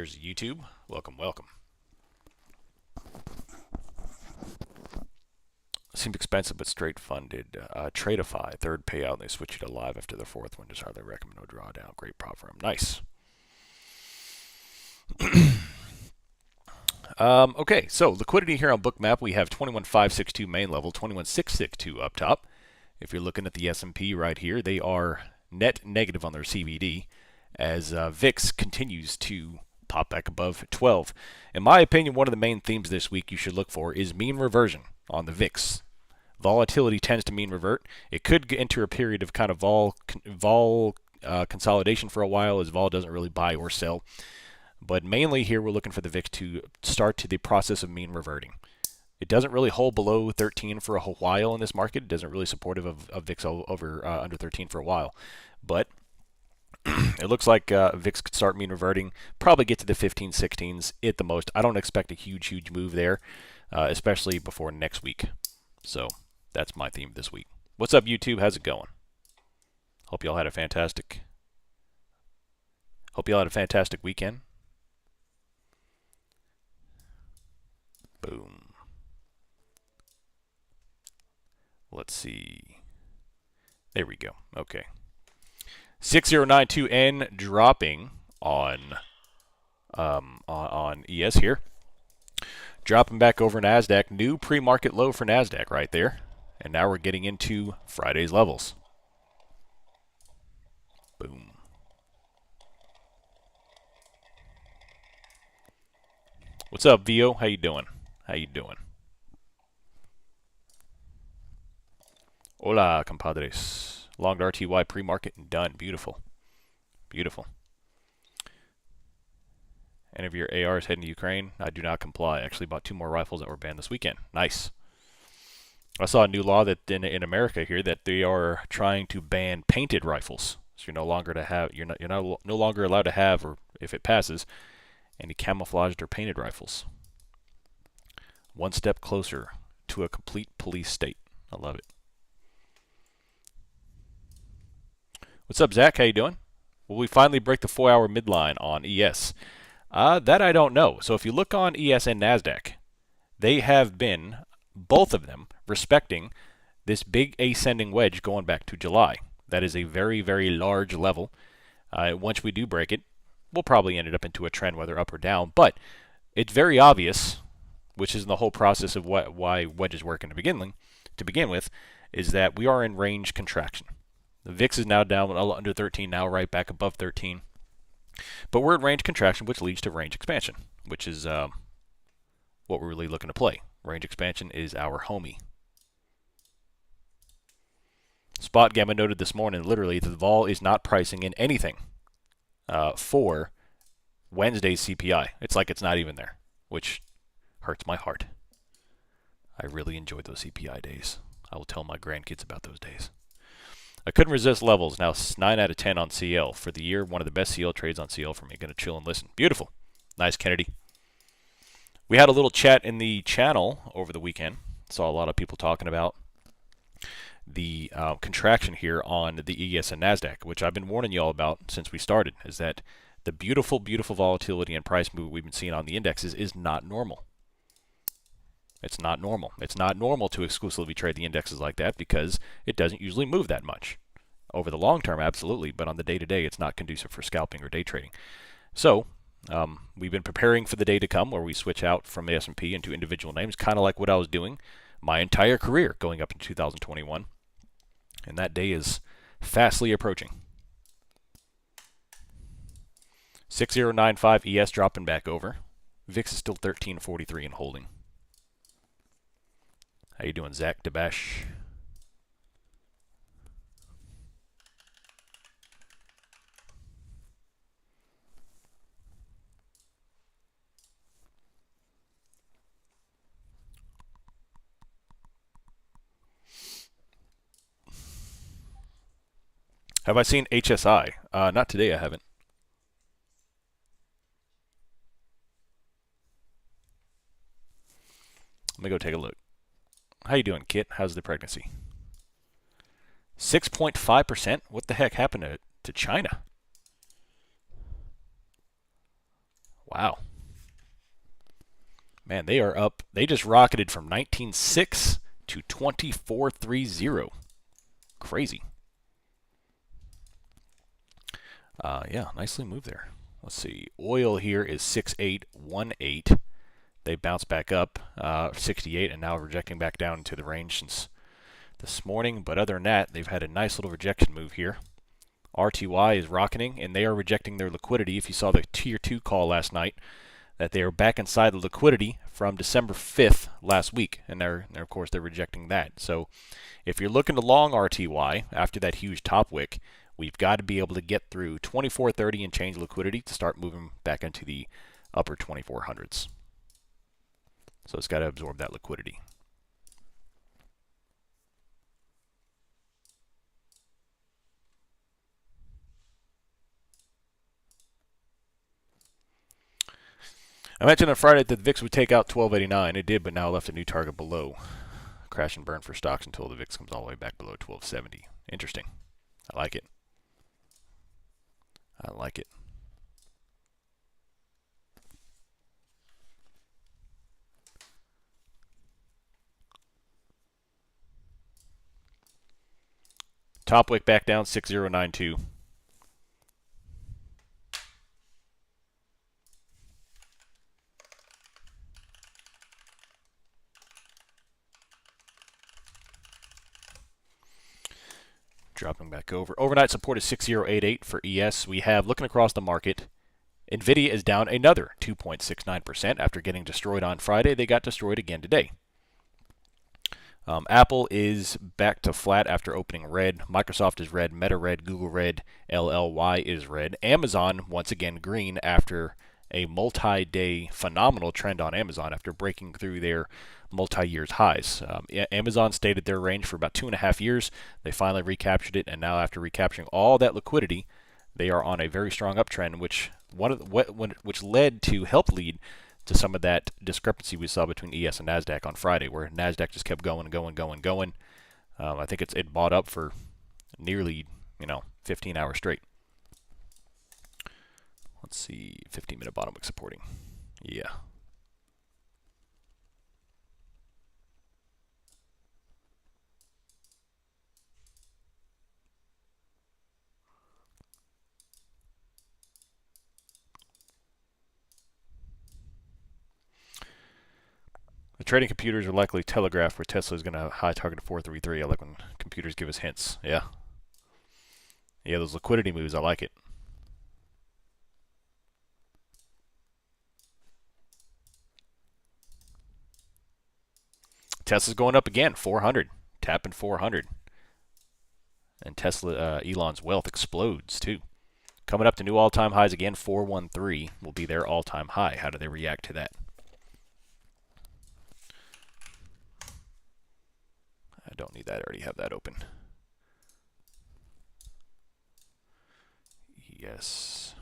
Cheers, YouTube. Welcome, welcome. Seemed expensive, but straight funded. Tradeify, third payout, and they switch you to live after the fourth one. Just hardly recommend no drawdown. Great prop for him. Nice. Okay, so liquidity here on Bookmap, we have 21,562 main level, 21,662 up top. If you're looking at the S&P right here, they are net negative on their CVD as VIX continues to pop back above 12. In my opinion, one of the main themes this week you should look for is mean reversion on the VIX. Volatility tends to mean revert. It could enter a period of kind of vol consolidation for a while as vol doesn't really buy or sell. But mainly here we're looking for the VIX to start to the process of mean reverting. It doesn't really hold below 13 for a whole while in this market. It doesn't really supportive of VIX over under 13 for a while. But it looks like VIX could start mean reverting, probably get to the 15, 16s at the most. I don't expect a huge move there, especially before next week. So that's my theme this week. What's up, YouTube? How's it going? Hope y'all had a fantastic weekend. Boom. Let's see. There we go. Okay. 6092N dropping on ES here. Dropping back over NASDAQ. New pre-market low for NASDAQ right there. And now we're getting into Friday's levels. Boom. What's up, Vio? How you doing? How you doing? Hola, compadres. Long RTY pre-market and done. Beautiful. Beautiful. Any of your ARs heading to Ukraine? I do not comply. I actually bought 2 more rifles that were banned this weekend. Nice. I saw a new law that in America here that they are trying to ban painted rifles. So you're no longer no longer allowed to have, or if it passes, any camouflaged or painted rifles. One step closer to a complete police state. I love it. What's up, Zach? How you doing? Will we finally break the 4-hour midline on ES? That I don't know. So if you look on ES and NASDAQ, they have been, both of them, respecting this big ascending wedge going back to July. That is a very large level. Once we do break it, we'll probably end it up into a trend, whether up or down. But it's very obvious, which is in the whole process of why wedges work to begin with, is that we are in range contraction. The VIX is now down under 13, now right back above 13. But we're in range contraction, which leads to range expansion, which is what we're really looking to play. Range expansion is our homie. Spot Gamma noted this morning, literally, that the vol is not pricing in anything for Wednesday's CPI. It's like it's not even there, which hurts my heart. I really enjoyed those CPI days. I will tell my grandkids about those days. I couldn't resist levels. Now 9 out of 10 on CL. For the year, one of the best CL trades on CL for me. Going to chill and listen. Beautiful. Nice, Kennedy. We had a little chat in the channel over the weekend. Saw a lot of people talking about the contraction here on the ES and NASDAQ, which I've been warning you all about since we started, is that the beautiful volatility and price move we've been seeing on the indexes is not normal. It's not normal. It's not normal to exclusively trade the indexes like that because it doesn't usually move that much. Over the long term, absolutely, but on the day-to-day, it's not conducive for scalping or day trading. So we've been preparing for the day to come where we switch out from the S&P into individual names, kind of like what I was doing my entire career going up in 2021. And that day is fastly approaching. 6095 ES dropping back over. VIX is still 1343 and holding. How you doing, Zach Dabash? Have I seen HSI? Not today, I haven't. Let me go take a look. How you doing, Kit? How's the pregnancy? 6.5%? What the heck happened to China? Wow. Man, they are up. They just rocketed from 19.6 to 24.30. Crazy. Yeah, nicely moved there. Let's see. Oil here is 6818. They bounced back up 68 and now rejecting back down into the range since this morning. But other than that, they've had a nice little rejection move here. RTY is rocketing, and they are rejecting their liquidity. If you saw the Tier 2 call last night, that they are back inside the liquidity from December 5th last week, and of course they're rejecting that. So if you're looking to long RTY after that huge top wick, we've got to be able to get through 2430 and change liquidity to start moving back into the upper 2400s. So it's got to absorb that liquidity. I mentioned on Friday that the VIX would take out 1289. It did, but now left a new target below. Crash and burn for stocks until the VIX comes all the way back below 1270. Interesting. I like it. I like it. Top wick back down 6092. Dropping back over. Overnight support is 6088 for ES. We have, looking across the market, NVIDIA is down another 2.69% after getting destroyed on Friday. They got destroyed again today. Apple is back to flat after opening red. Microsoft is red. Meta red. Google red. LLY is red. Amazon, once again, green after a multi-day phenomenal trend on Amazon after breaking through their multi-years highs. Amazon stayed at their range for about 2.5 years. They finally recaptured it, and now after recapturing all that liquidity, they are on a very strong uptrend, which helped lead to some of that discrepancy we saw between ES and NASDAQ on Friday, where NASDAQ just kept going. I think it bought up for nearly 15 hours straight. Let's see, 15-minute bottom wick supporting. Yeah. The trading computers are likely telegraphed where Tesla is going to high target of 433. I like when computers give us hints. Yeah. Yeah, those liquidity moves, I like it. Tesla's going up again, 400. Tapping 400. And Tesla, Elon's wealth explodes too. Coming up to new all-time highs again, 413 will be their all-time high. How do they react to that? I don't need that. I already have that open. Yes.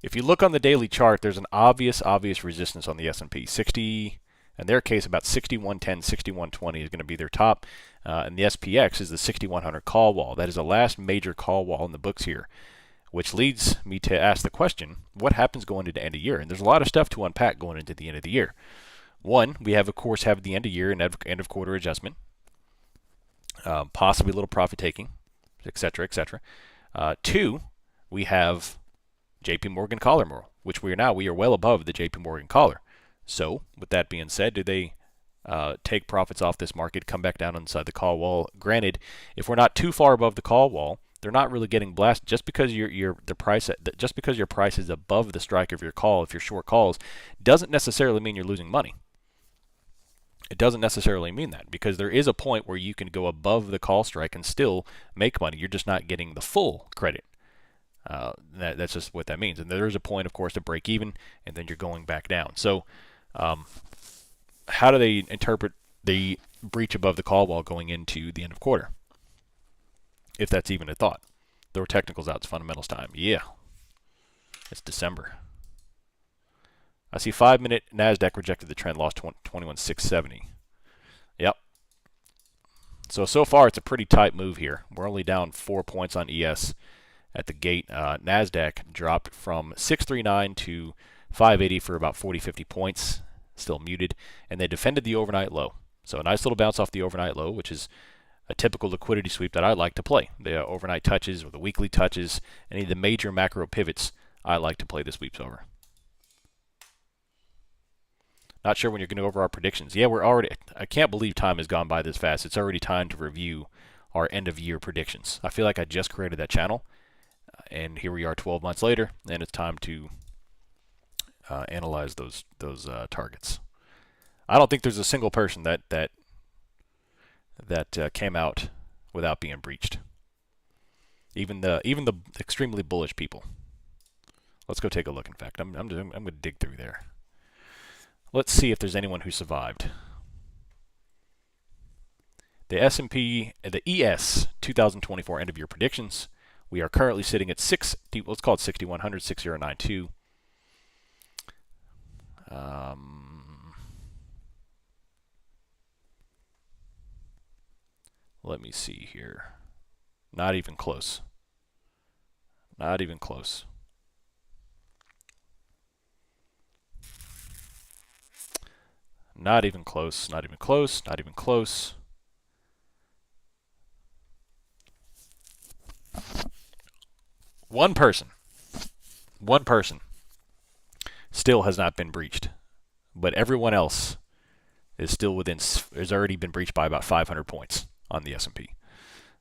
If you look on the daily chart, there's an obvious resistance on the S&P. 60, in their case, about 6110, 6120 is going to be their top. And the SPX is the 6100 call wall. That is the last major call wall in the books here, which leads me to ask the question, what happens going into the end of the year? And there's a lot of stuff to unpack going into the end of the year. One, we have, of course, the end of year and end of quarter adjustment, possibly a little profit taking, etc., etc. Two, we have JP Morgan collar moral, which we are well above the JP Morgan collar. So, with that being said, do they take profits off this market, come back down inside the call wall? Granted, if we're not too far above the call wall, they're not really getting blasted. Just because your price is above the strike of your call, if you're short calls, doesn't necessarily mean you're losing money. It doesn't necessarily mean that, because there is a point where you can go above the call strike and still make money. You're just not getting the full credit. That's just what that means. And there is a point, of course, to break even, and then you're going back down. So how do they interpret the breach above the call wall going into the end of quarter? If that's even a thought. There were technicals out. It's fundamentals time. Yeah. It's December. I see 5-minute NASDAQ rejected the trend, lost 21,670. Yep. So far, it's a pretty tight move here. We're only down 4 points on ES. at the gate. NASDAQ dropped from 639 to 580 for about 40, 50 points, still muted, and they defended the overnight low. So a nice little bounce off the overnight low, which is a typical liquidity sweep that I like to play. The overnight touches or the weekly touches, any of the major macro pivots, I like to play the sweeps over. Not sure when you're going to go over our predictions. Yeah, we're already, I can't believe time has gone by this fast. It's already time to review our end of year predictions. I feel like I just created that channel, and here we are 12 months later, and it's time to analyze those targets. I don't think there's a single person that came out without being breached. Even the extremely bullish people. Let's go take a look. In fact, I'm going to dig through there. Let's see if there's anyone who survived. The S&P, the ES 2024 end of year predictions. We are currently sitting at let's call it 6100, 6092. Let me see here. Not even close. Not even close. Not even close, not even close, not even close. One person still has not been breached, but everyone else is still within, has already been breached by about 500 points on the S&P.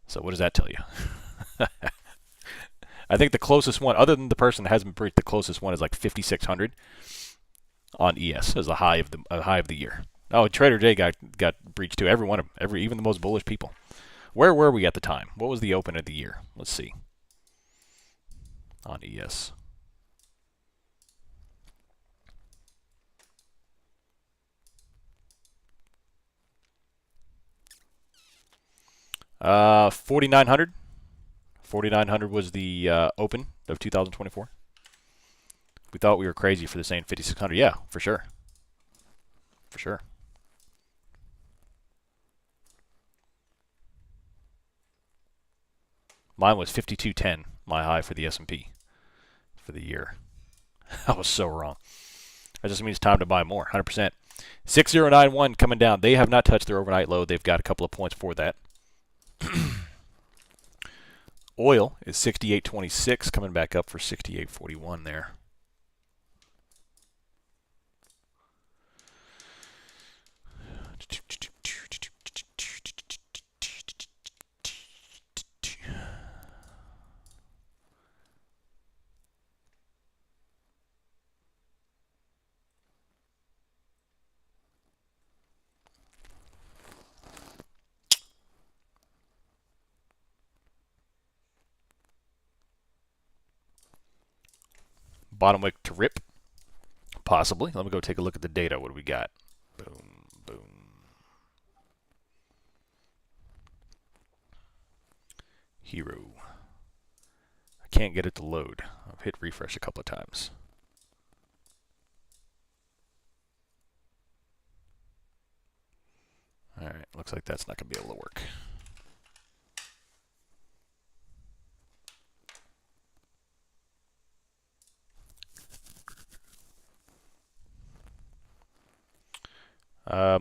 So what does that tell you? I think the closest one, other than the person that hasn't breached, the closest one is like 5,600 on ES as the high of the year. Oh, Trader J got breached too. Every one of them, even the most bullish people. Where were we at the time? What was the open of the year? Let's see. On ES. Uh, 4,900. 4,900 was the open of 2024. We thought we were crazy for saying 5,600. Yeah, for sure. For sure. Mine was 5210, my high for the S&P for the year. I was so wrong. That just means time to buy more, 100%. 6091 coming down. They have not touched their overnight low. They've got a couple of points for that. Oil is 68.26, coming back up for 68.41 there. Bottom wick to rip, possibly. Let me go take a look at the data. What do we got? Boom, boom. Hero. I can't get it to load. I've hit refresh a couple of times. All right, looks like that's not going to be able to work.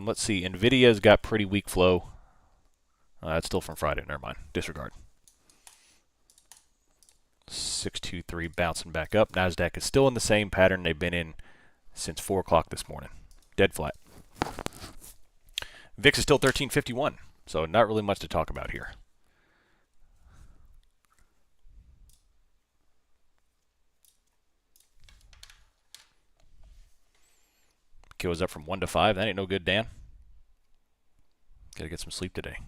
Let's see. NVIDIA's got pretty weak flow. That's still from Friday. Never mind. Disregard. 623 bouncing back up. NASDAQ is still in the same pattern they've been in since 4 o'clock this morning. Dead flat. VIX is still 1351, so not really much to talk about here. Goes up from 1 to 5. That ain't no good, Dan. Gotta get some sleep today.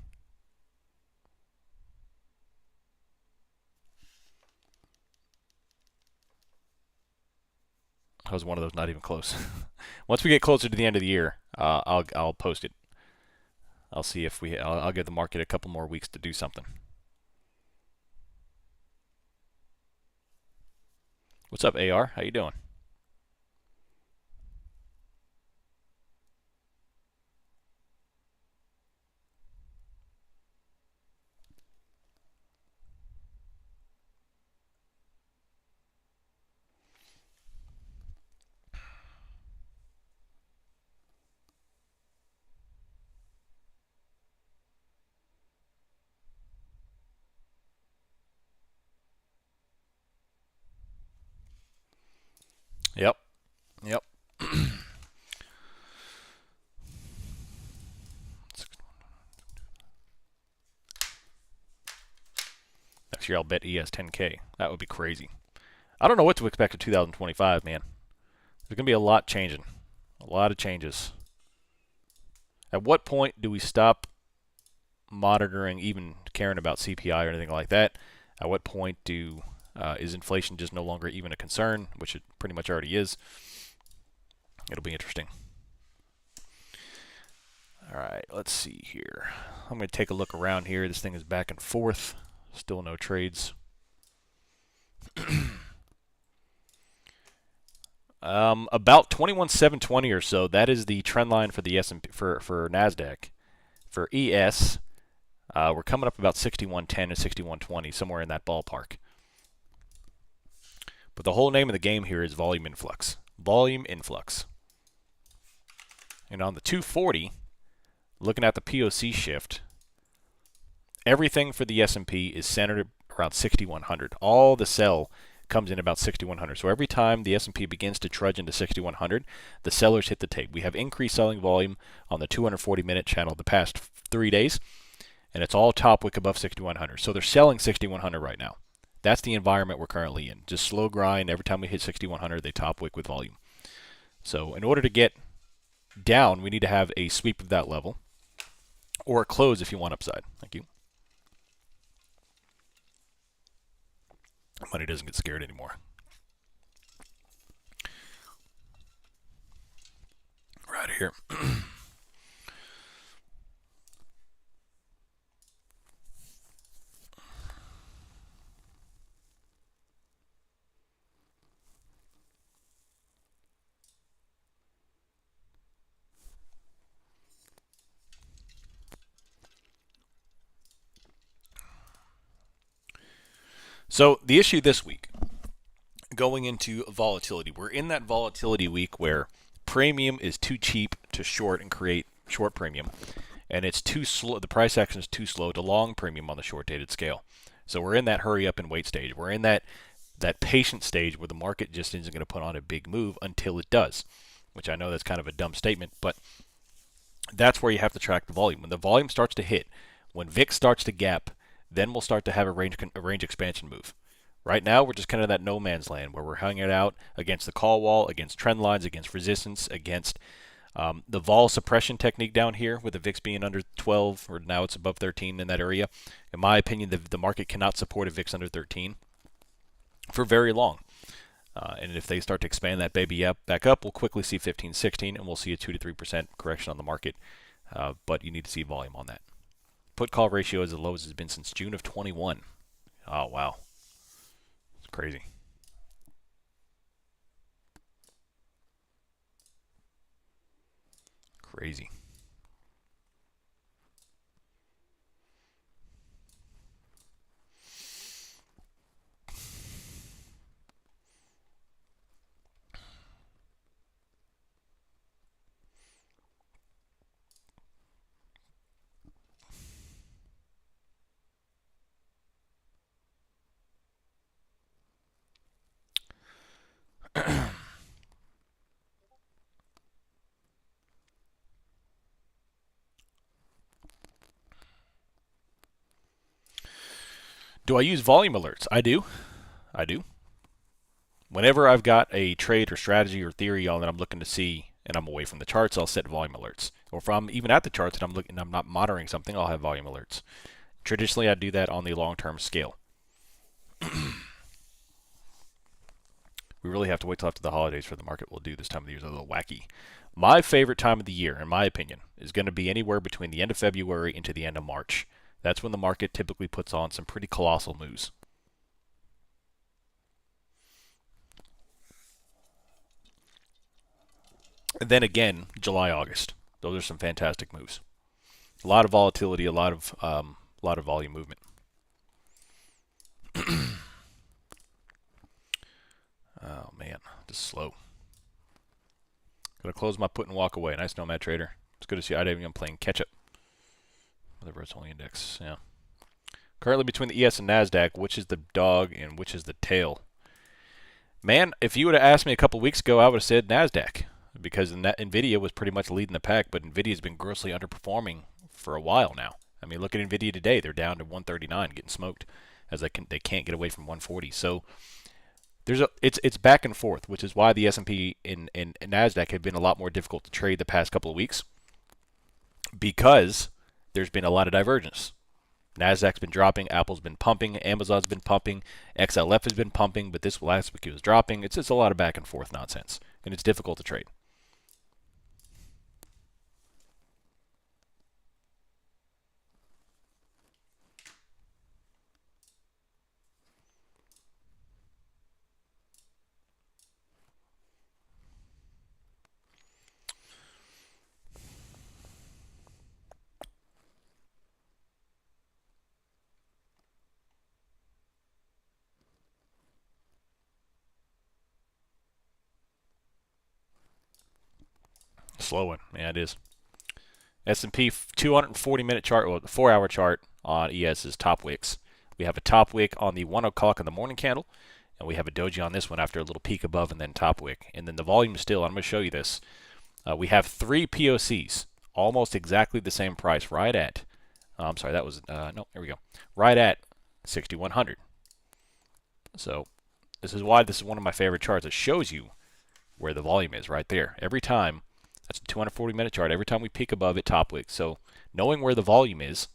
That was one of those not even close. Once we get closer to the end of the year, I'll post it. I'll see if I'll give the market a couple more weeks to do something. What's up, AR? How you doing? Yep. Yep. Next year I'll bet he has 10K. That would be crazy. I don't know what to expect in 2025, man. There's going to be a lot changing. A lot of changes. At what point do we stop monitoring, even caring about CPI or anything like that? At what point is inflation just no longer even a concern, which it pretty much already is? It'll be interesting. All right, let's see here. I'm going to take a look around here. This thing is back and forth. Still no trades. About 21,720 or so. That is the trend line for the S&P for NASDAQ. For ES, we're coming up about 6110 and 6120, somewhere in that ballpark. But the whole name of the game here is volume influx. Volume influx. And on the 240, looking at the POC shift, everything for the S&P is centered around 6100. All the sell comes in about 6100. So every time the S&P begins to trudge into 6100, the sellers hit the tape. We have increased selling volume on the 240-minute channel the past 3 days, and it's all top wick above 6100. So they're selling 6100 right now. That's the environment we're currently in. Just slow grind. Every time we hit 6100, they top wick with volume. So in order to get down, we need to have a sweep of that level, or a close if you want upside. Thank you. Money doesn't get scared anymore. Right here. So the issue this week, going into volatility, we're in that volatility week where premium is too cheap to short and create short premium, and it's too slow. The price action is too slow to long premium on the short dated scale. So we're in that hurry up and wait stage. We're in that patient stage where the market just isn't going to put on a big move until it does, which I know that's kind of a dumb statement, but that's where you have to track the volume. When the volume starts to hit, when VIX starts to gap, then we'll start to have a range expansion move. Right now, we're just kind of that no man's land where we're hanging out against the call wall, against trend lines, against resistance, against the vol suppression technique down here with the VIX being under 12, or now it's above 13 in that area. In my opinion, the market cannot support a VIX under 13 for very long. And if they start to expand that baby back up, we'll quickly see 15, 16, and we'll see a 2 to 3% correction on the market. But you need to see volume on that. Put call ratio is as low as it's been since June of 21. Oh, wow. It's crazy. Crazy. Do I use volume alerts? I do. I do. Whenever I've got a trade or strategy or theory on that I'm looking to see and I'm away from the charts, I'll set volume alerts. Or if I'm even at the charts and I'm looking, I'm not monitoring something, I'll have volume alerts. Traditionally, I do that on the long-term scale. We really have to wait till after the holidays for the market will do this time of the year. It's a little wacky. My favorite time of the year, in my opinion, is going to be anywhere between the end of February into the end of March. That's when the market typically puts on some pretty colossal moves. And then again, July, August. Those are some fantastic moves. A lot of volatility, a lot of volume movement. Oh man, just slow. Gonna close my put and walk away. Nice Nomad Trader. It's good to see IWM playing catch up. Whatever it's only index, yeah. Currently between the ES and NASDAQ, which is the dog and which is the tail? Man, if you would have asked me a couple weeks ago, I would have said NASDAQ because NVIDIA was pretty much leading the pack, but NVIDIA's been grossly underperforming for a while now. I mean, look at NVIDIA today. They're down to 139, getting smoked as they can't get away from 140. So it's back and forth, which is why the S&P and NASDAQ have been a lot more difficult to trade the past couple of weeks because there's been a lot of divergence. NASDAQ's been dropping, Apple's been pumping, Amazon's been pumping, XLF has been pumping, but this last week it was dropping. It's just a lot of back and forth nonsense, and it's difficult to trade. Slow one, yeah, it is. S&P 240-minute chart, or the 4-hour chart on ES is top wicks. We have a top wick on the 1 o'clock in the morning candle, and we have a doji on this one after a little peak above and then top wick. And then the volume still, I'm going to show you this. We have 3 POCs, almost exactly the same price, right at, I'm sorry, that was, no, here we go, right at 6,100. So this is why this is one of my favorite charts. It shows you where the volume is right there. Every time, that's a 240-minute chart. Every time we peak above it, top wick. So knowing where the volume is,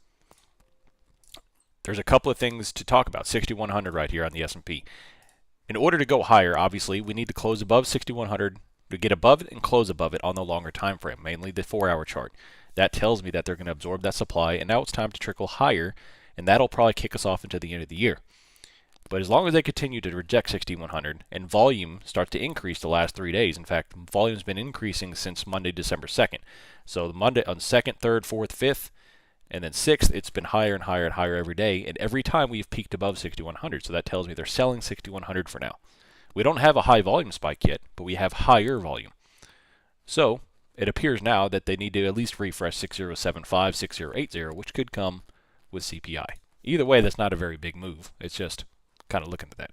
there's a couple of things to talk about. 6,100 right here on the S&P. In order to go higher, obviously, we need to close above 6,100 to get above it and close above it on the longer time frame, mainly the 4-hour chart. That tells me that they're going to absorb that supply, and now it's time to trickle higher, and that'll probably kick us off into the end of the year. But as long as they continue to reject 6,100 and volume starts to increase the last 3 days, in fact, volume's been increasing since Monday, December 2nd. So Monday on 2nd, 3rd, 4th, 5th, and then 6th, it's been higher and higher and higher every day, and every time we've peaked above 6,100. So that tells me they're selling 6,100 for now. We don't have a high volume spike yet, but we have higher volume. So it appears now that they need to at least refresh 6075, 6080, which could come with CPI. Either way, that's not a very big move. It's just kind of looking at that.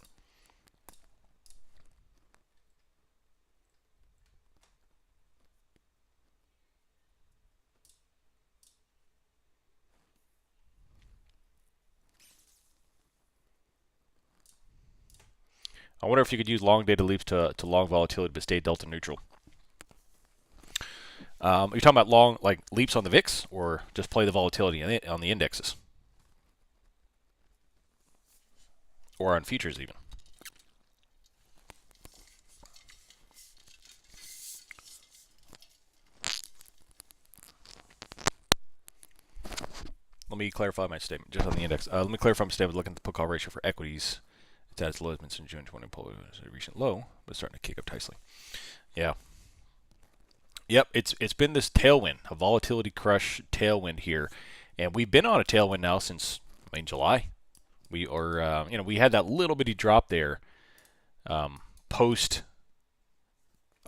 I wonder if you could use long data leaps to long volatility but stay delta neutral. Are you talking about long, like leaps on the VIX, or just play the volatility on the indexes? Or on futures even? Let me clarify my statement just on the index. Let me clarify my statement looking at the put call ratio for equities. It's at its lowest since June 20, was a recent low, but starting to kick up nicely. Yeah. Yep, it's been this tailwind, a volatility crush tailwind here, and we've been on a tailwind now since July. We are, we had that little bitty drop there post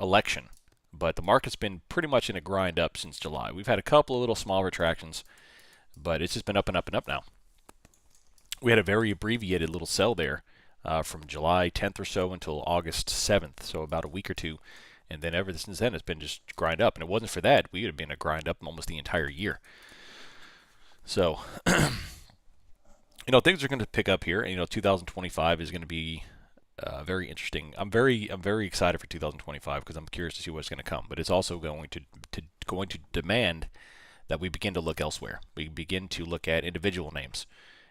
election, but the market's been pretty much in a grind up since July. We've had a couple of little small retractions, but it's just been up and up and up now. We had a very abbreviated little sell there from July 10th or so until August 7th, so about a week or two. And then ever since then, it's been just grind up. And if it wasn't for that, we would have been a grind up almost the entire year. So, things are going to pick up here. And, 2025 is going to be very interesting. I'm very excited for 2025 because I'm curious to see what's going to come. But it's also going to demand that we begin to look elsewhere. We begin to look at individual names.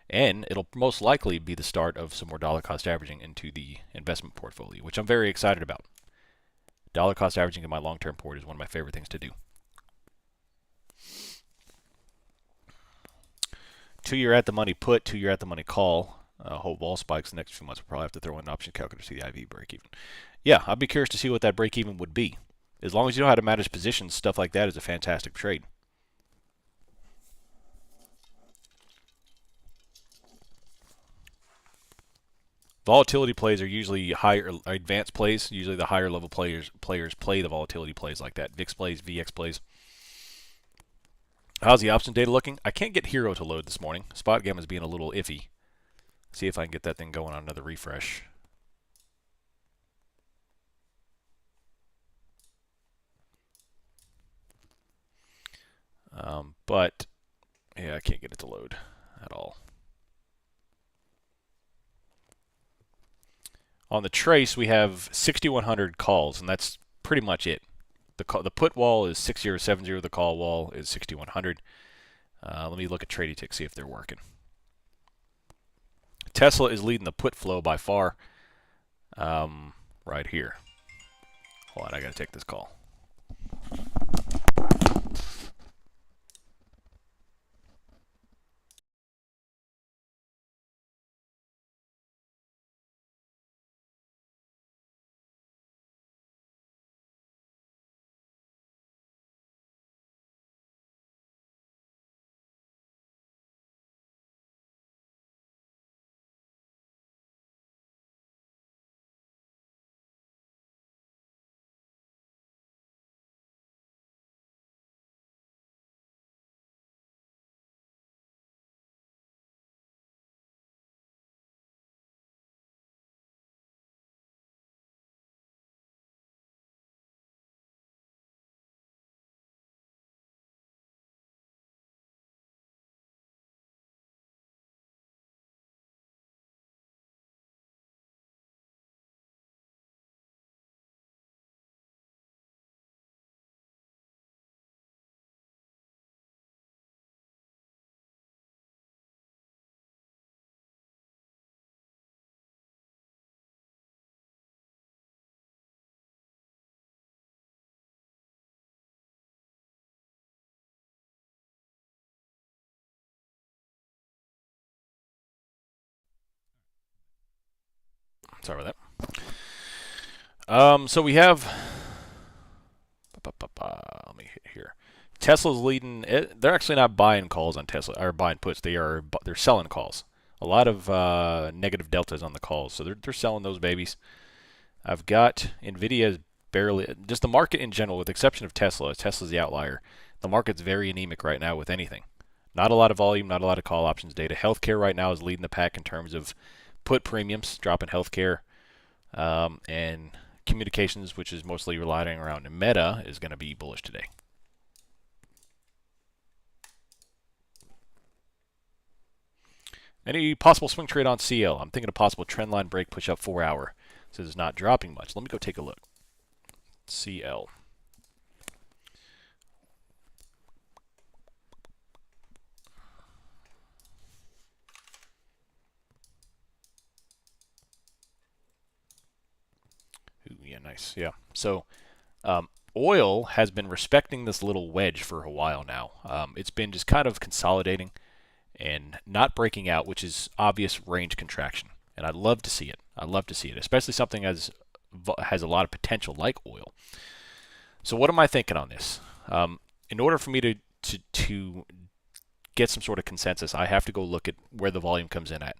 And it'll most likely be the start of some more dollar cost averaging into the investment portfolio, which I'm very excited about. Dollar cost averaging in my long-term port is one of my favorite things to do. 2-year at the money put, 2-year at the money call. Hope vol spikes the next few months. We'll probably have to throw in an option calculator to see the IV break even. Yeah, I'd be curious to see what that break even would be. As long as you know how to manage positions, stuff like that is a fantastic trade. Volatility plays are usually higher, advanced plays. Usually the higher level players play the volatility plays like that. VIX plays, VX plays. How's the option data looking? I can't get Hero to load this morning. Spot Gamma is being a little iffy. See if I can get that thing going on another refresh. But yeah, I can't get it to load at all. On the trace, we have 6,100 calls, and that's pretty much it. The put wall is 6070. The call wall is 6,100. Let me look at Trading Tick, see if they're working. Tesla is leading the put flow by far. Right here. Hold on, I gotta take this call. Sorry about that. So we have. Let me hit here. Tesla's leading. They're actually not buying calls on Tesla or buying puts. They're selling calls. A lot of negative deltas on the calls, so they're selling those babies. I've got Nvidia barely. Just the market in general, with the exception of Tesla. Tesla's the outlier. The market's very anemic right now with anything. Not a lot of volume, not a lot of call options data. Healthcare right now is leading the pack in terms of put premiums, dropping healthcare, and communications, which is mostly relying around Meta, is going to be bullish today. Any possible swing trade on CL? I'm thinking a possible trend line break, push up 4 hour. So it's not dropping much. Let me go take a look. CL. Ooh, yeah, nice. Yeah. So oil has been respecting this little wedge for a while now. It's been just kind of consolidating and not breaking out, which is obvious range contraction. And I'd love to see it. I'd love to see it, especially something as has a lot of potential like oil. So what am I thinking on this? In order for me to get some sort of consensus, I have to go look at where the volume comes in at.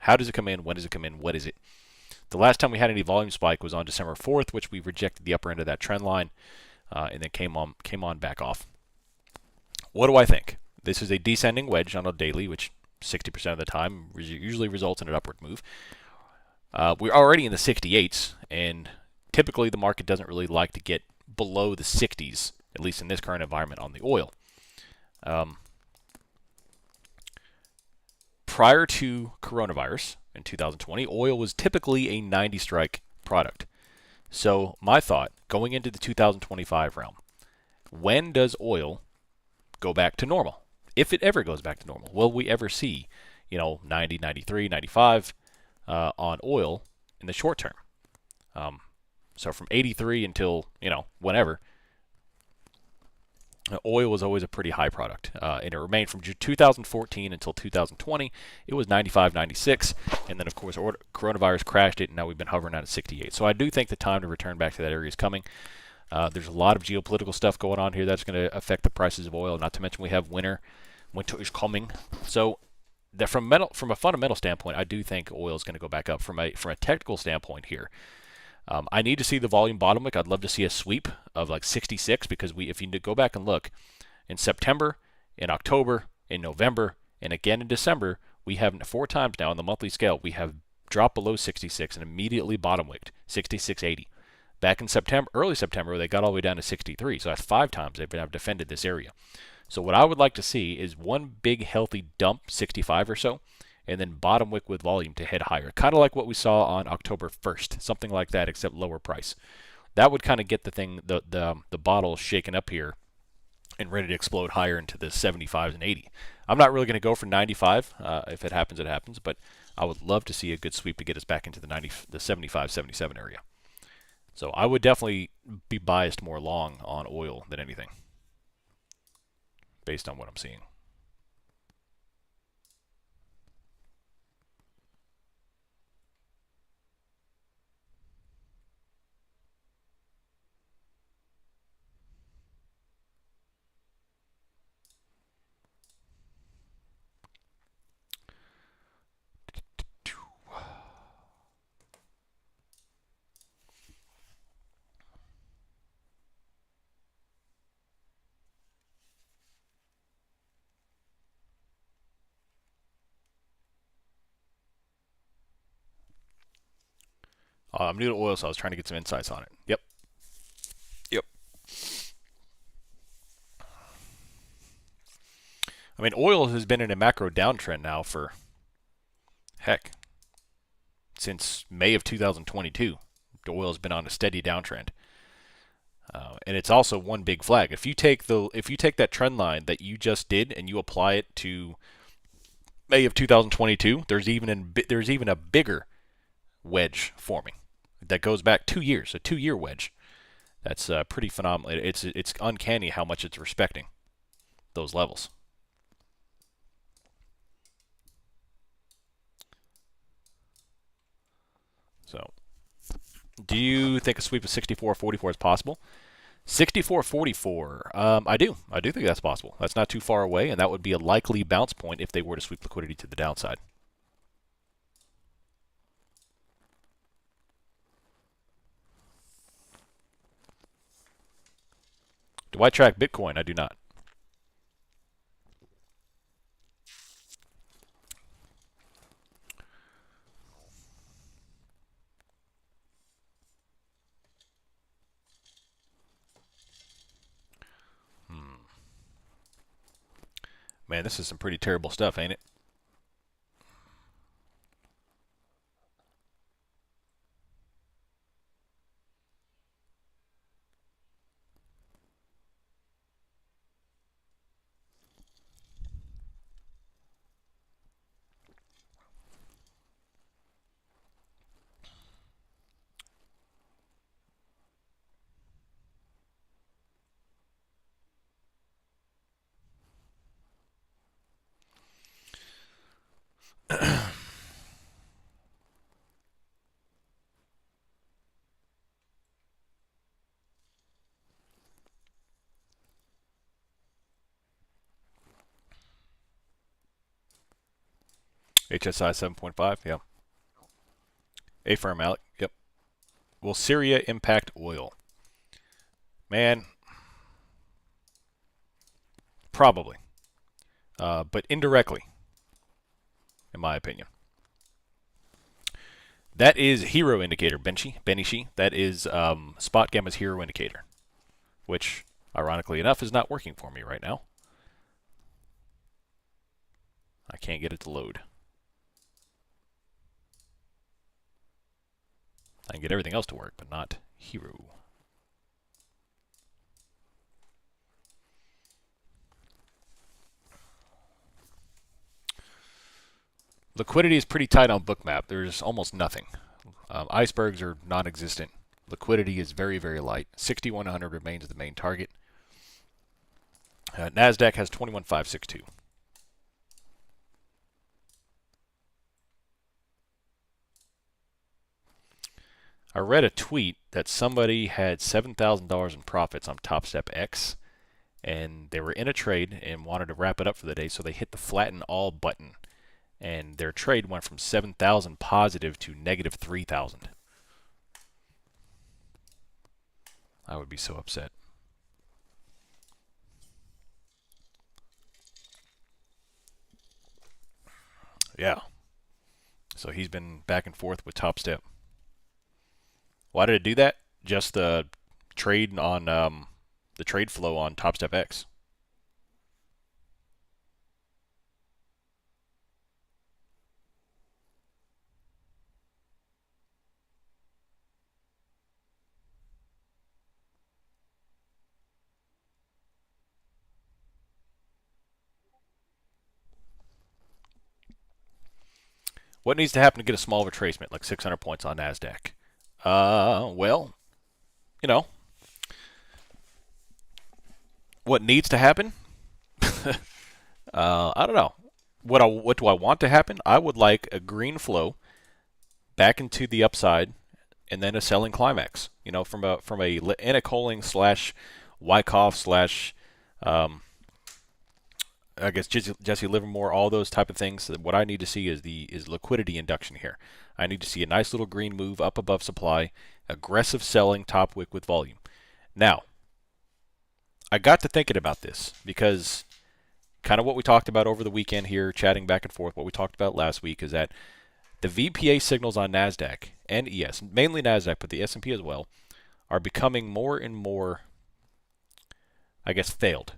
How does it come in? When does it come in? What is it? The last time we had any volume spike was on December 4th, which we rejected the upper end of that trend line, and then came on back off. What do I think? This is a descending wedge on a daily, which 60% of the time usually results in an upward move. We're already in the 68s, and typically the market doesn't really like to get below the 60s, at least in this current environment on the oil. Prior to coronavirus in 2020, oil was typically a 90 strike product. So my thought, going into the 2025 realm, when does oil go back to normal? If it ever goes back to normal, will we ever see, 90, 93, 95 on oil in the short term? So from 83 until, whenever, oil was always a pretty high product. And it remained from 2014 until 2020. It was 95, 96. And then, of course, coronavirus crashed it, and now we've been hovering at 68. So I do think the time to return back to that area is coming. There's a lot of geopolitical stuff going on here that's going to affect the prices of oil, not to mention we have winter. Winter is coming. So from a fundamental standpoint, I do think oil is going to go back up. From a technical standpoint here, I need to see the volume bottom wick. I'd love to see a sweep of like 66, because if you go back and look, in September, in October, in November, and again in December, we have 4 times now on the monthly scale, we have dropped below 66 and immediately bottom wicked, 66.80. Back in September, early September, they got all the way down to 63. So that's 5 times they've defended this area. So what I would like to see is one big healthy dump, 65 or so, and then bottom wick with volume to head higher. Kind of like what we saw on October 1st, something like that, except lower price. That would kind of get the thing, the bottle shaken up here and ready to explode higher into the 75s and 80. I'm not really going to go for 95. If it happens, it happens. But I would love to see a good sweep to get us back into the 75, 77 area. So I would definitely be biased more long on oil than anything, based on what I'm seeing. I'm new to oil, so I was trying to get some insights on it. Yep. Yep. I mean, oil has been in a macro downtrend now for, heck, since May of 2022. The oil has been on a steady downtrend. And it's also one big flag. If you take that trend line that you just did and you apply it to May of 2022, there's even a bigger wedge forming that goes back 2 years, a 2-year wedge. That's pretty phenomenal. It's uncanny how much it's respecting those levels. So, do you think a sweep of 64.44 is possible? 64.44. I do. I do think that's possible. That's not too far away, and that would be a likely bounce point if they were to sweep liquidity to the downside. Do I track Bitcoin? I do not. Man, this is some pretty terrible stuff, ain't it? HSI 7.5, yeah. A firm, Alec, yep. Will Syria impact oil? Man, probably. But indirectly, in my opinion. That is hero indicator, Benishi. That is Spot Gamma's hero indicator, which, ironically enough, is not working for me right now. I can't get it to load. I can get everything else to work, but not hero. Liquidity is pretty tight on Bookmap. There's almost nothing. Icebergs are non-existent. Liquidity is very, very light. 6100 remains the main target. NASDAQ has 21,562. I read a tweet that somebody had $7,000 in profits on Top Step X, and they were in a trade and wanted to wrap it up for the day, so they hit the flatten all button, and their trade went from 7,000 positive to negative 3,000. I would be so upset. Yeah. So he's been back and forth with Top Step. Why did it do that? Just the trade on the trade flow on Top Step X. What needs to happen to get a small retracement, like 600 points on NASDAQ? Well, you know, what needs to happen? I don't know. What do I want to happen? I would like a green flow back into the upside, and then a selling climax. You know, from a Anna Coling slash Wyckoff slash I guess Jesse Livermore, all those type of things. What I need to see is liquidity induction here. I need to see a nice little green move up above supply, aggressive selling, top wick with volume. Now, I got to thinking about this because kind of what we talked about over the weekend here, chatting back and forth, what we talked about last week is that the VPA signals on NASDAQ and ES, mainly NASDAQ, but the S&P as well, are becoming more and more, I guess, failed.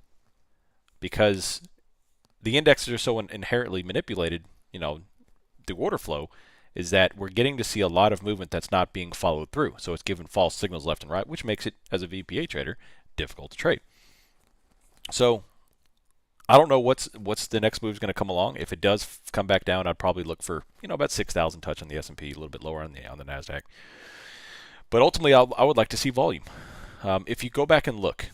Because the indexes are so inherently manipulated, you know, the order flow, is that we're getting to see a lot of movement that's not being followed through. So it's giving false signals left and right, which makes it, as a VPA trader, difficult to trade. So I don't know what's the next move is going to come along. If it does come back down, I'd probably look for, you know, about 6,000 touch on the S&P, a little bit lower on the NASDAQ. But ultimately, I would like to see volume. If you go back and look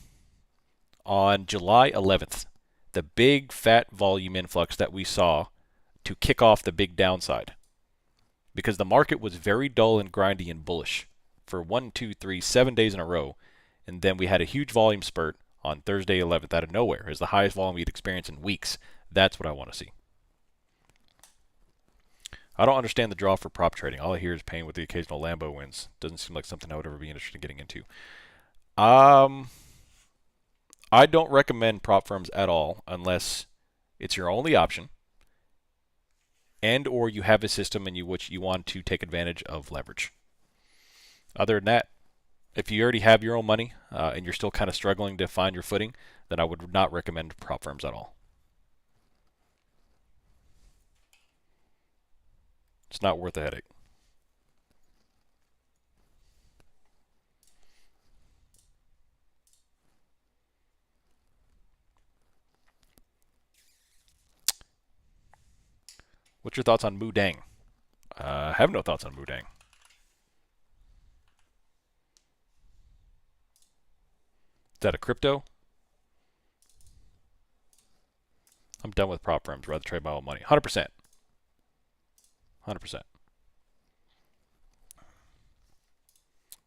on July 11th, the big fat volume influx that we saw to kick off the big downside, because the market was very dull and grindy and bullish for 7 days in a row, and then we had a huge volume spurt on Thursday 11th out of nowhere. It's the highest volume we'd experienced in weeks. That's what I want to see. I don't understand the draw for prop trading. All I hear is pain with the occasional Lambo wins. Doesn't seem like something I would ever be interested in getting into. I don't recommend prop firms at all unless it's your only option and or you have a system in which you want to take advantage of leverage. Other than that, if you already have your own money and you're still kind of struggling to find your footing, then I would not recommend prop firms at all. It's not worth the headache. What's your thoughts on Mudang? I have no thoughts on Mudang. Is that a crypto? I'm done with prop firms. Rather trade my own money. 100%. 100%.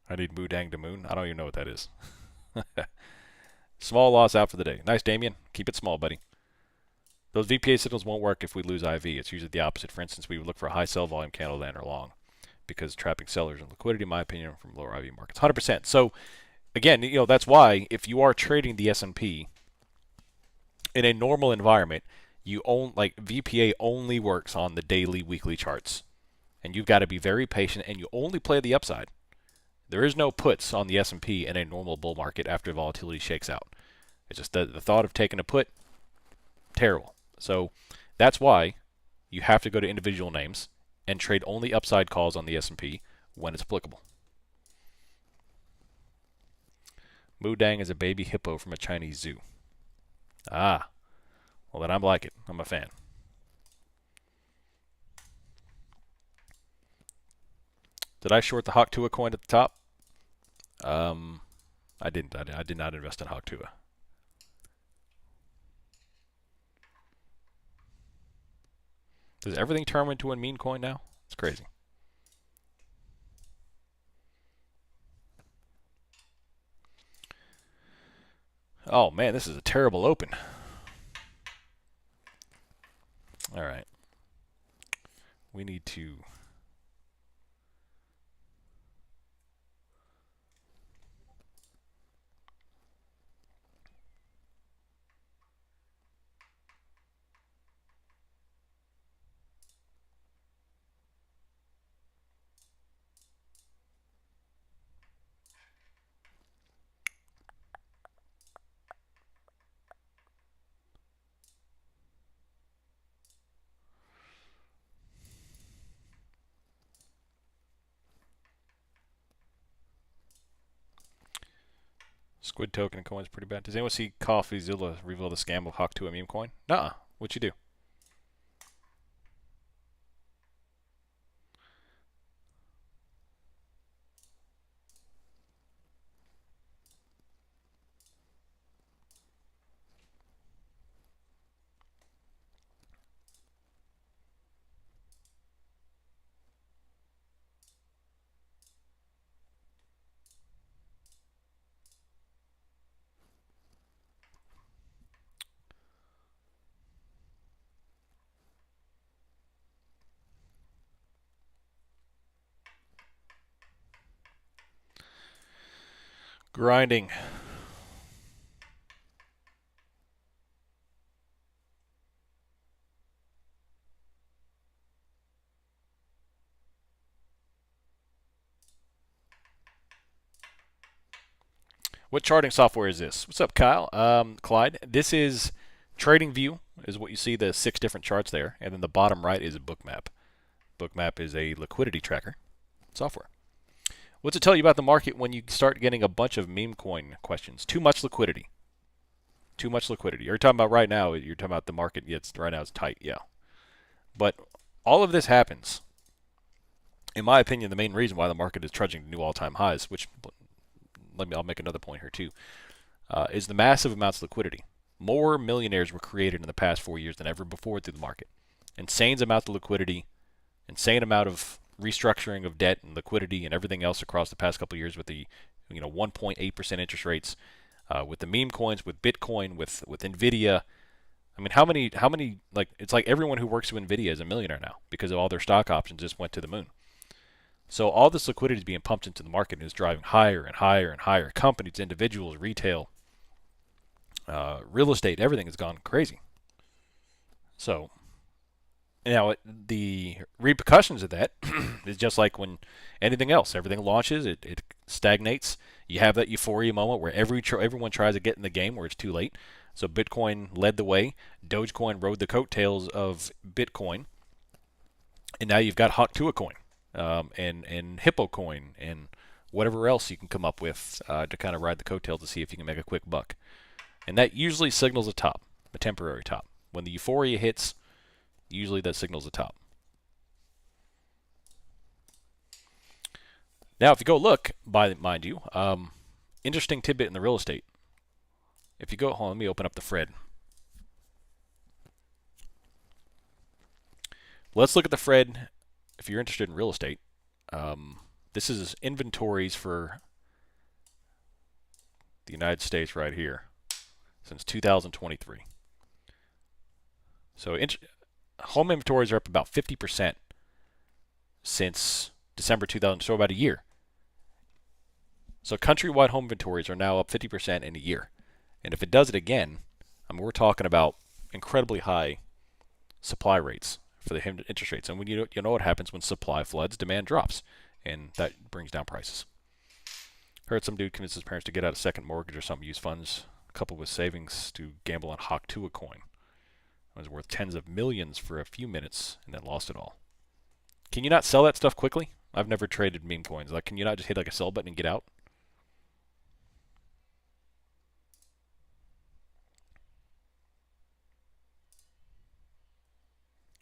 I need Mudang to moon. I don't even know what that is. Small loss out for the day. Nice, Damien. Keep it small, buddy. Those VPA signals won't work if we lose IV. It's usually the opposite. For instance, we would look for a high sell volume candle to enter long because trapping sellers and liquidity, in my opinion, from lower IV markets. 100%. So, again, you know, that's why if you are trading the S&P in a normal environment, you own, like, VPA only works on the daily, weekly charts. And you've got to be very patient, and you only play the upside. There is no puts on the S&P in a normal bull market after volatility shakes out. It's just the thought of taking a put, terrible. So that's why you have to go to individual names and trade only upside calls on the S&P when it's applicable. Mudang is a baby hippo from a Chinese zoo. Ah, well then I'm like it. I'm a fan. Did I short the Hawk-Tua coin at the top? I didn't. I did not invest in Hawk-Tua. Does everything turn into a meme coin now? It's crazy. Oh man, this is a terrible open. All right. We need to... Squid token coin is pretty bad. Does anyone see CoffeeZilla reveal the scam of Hawk-Tua meme coin? Nuh-uh. What'd you do? Grinding. What charting software is this? What's up, Kyle? Clyde. This is TradingView, is what you see, the 6 different charts there. And then the bottom right is a Bookmap. Bookmap is a liquidity tracker software. What's it tell you about the market when you start getting a bunch of meme coin questions? Too much liquidity. Too much liquidity. You're talking about right now, you're talking about the market. Right now it's tight, yeah. But all of this happens, in my opinion, the main reason why the market is trudging to new all-time highs, which I'll make another point here too, is the massive amounts of liquidity. More millionaires were created in the past 4 years than ever before through the market. Insane amounts of liquidity, insane amount of restructuring of debt and liquidity and everything else across the past couple of years with the 1.8% interest rates, with the meme coins, with Bitcoin, with Nvidia. I mean, how many like it's like everyone who works with Nvidia is a millionaire now because of all their stock options just went to the moon. So all this liquidity is being pumped into the market and is driving higher and higher and higher. Companies, individuals, retail, real estate, everything has gone crazy. So now the repercussions of that is just like when anything else. Everything launches, it stagnates. You have that euphoria moment where everyone tries to get in the game where it's too late. So Bitcoin led the way. Dogecoin rode the coattails of Bitcoin. And now you've got Hawk Tuah coin. And Hippo coin and whatever else you can come up with to kind of ride the coattails to see if you can make a quick buck. And that usually signals a top, a temporary top. When the euphoria hits, usually that signals a top. Now, if you go look, mind you, interesting tidbit in the real estate. If you go, hold on, let me open up the Fred. Let's look at the Fred. If you're interested in real estate, this is inventories for the United States right here since 2023. So home inventories are up about 50% since December 2000, so about a year. So countrywide home inventories are now up 50% in a year. And if it does it again, I mean, we're talking about incredibly high supply rates for the interest rates. And when you know what happens when supply floods, demand drops, and that brings down prices. Heard some dude convince his parents to get out a second mortgage or something, use funds coupled with savings to gamble on Hawk Tuah coin. It was worth tens of millions for a few minutes and then lost it all. Can you not sell that stuff quickly? I've never traded meme coins. Like, can you not just hit like a sell button and get out?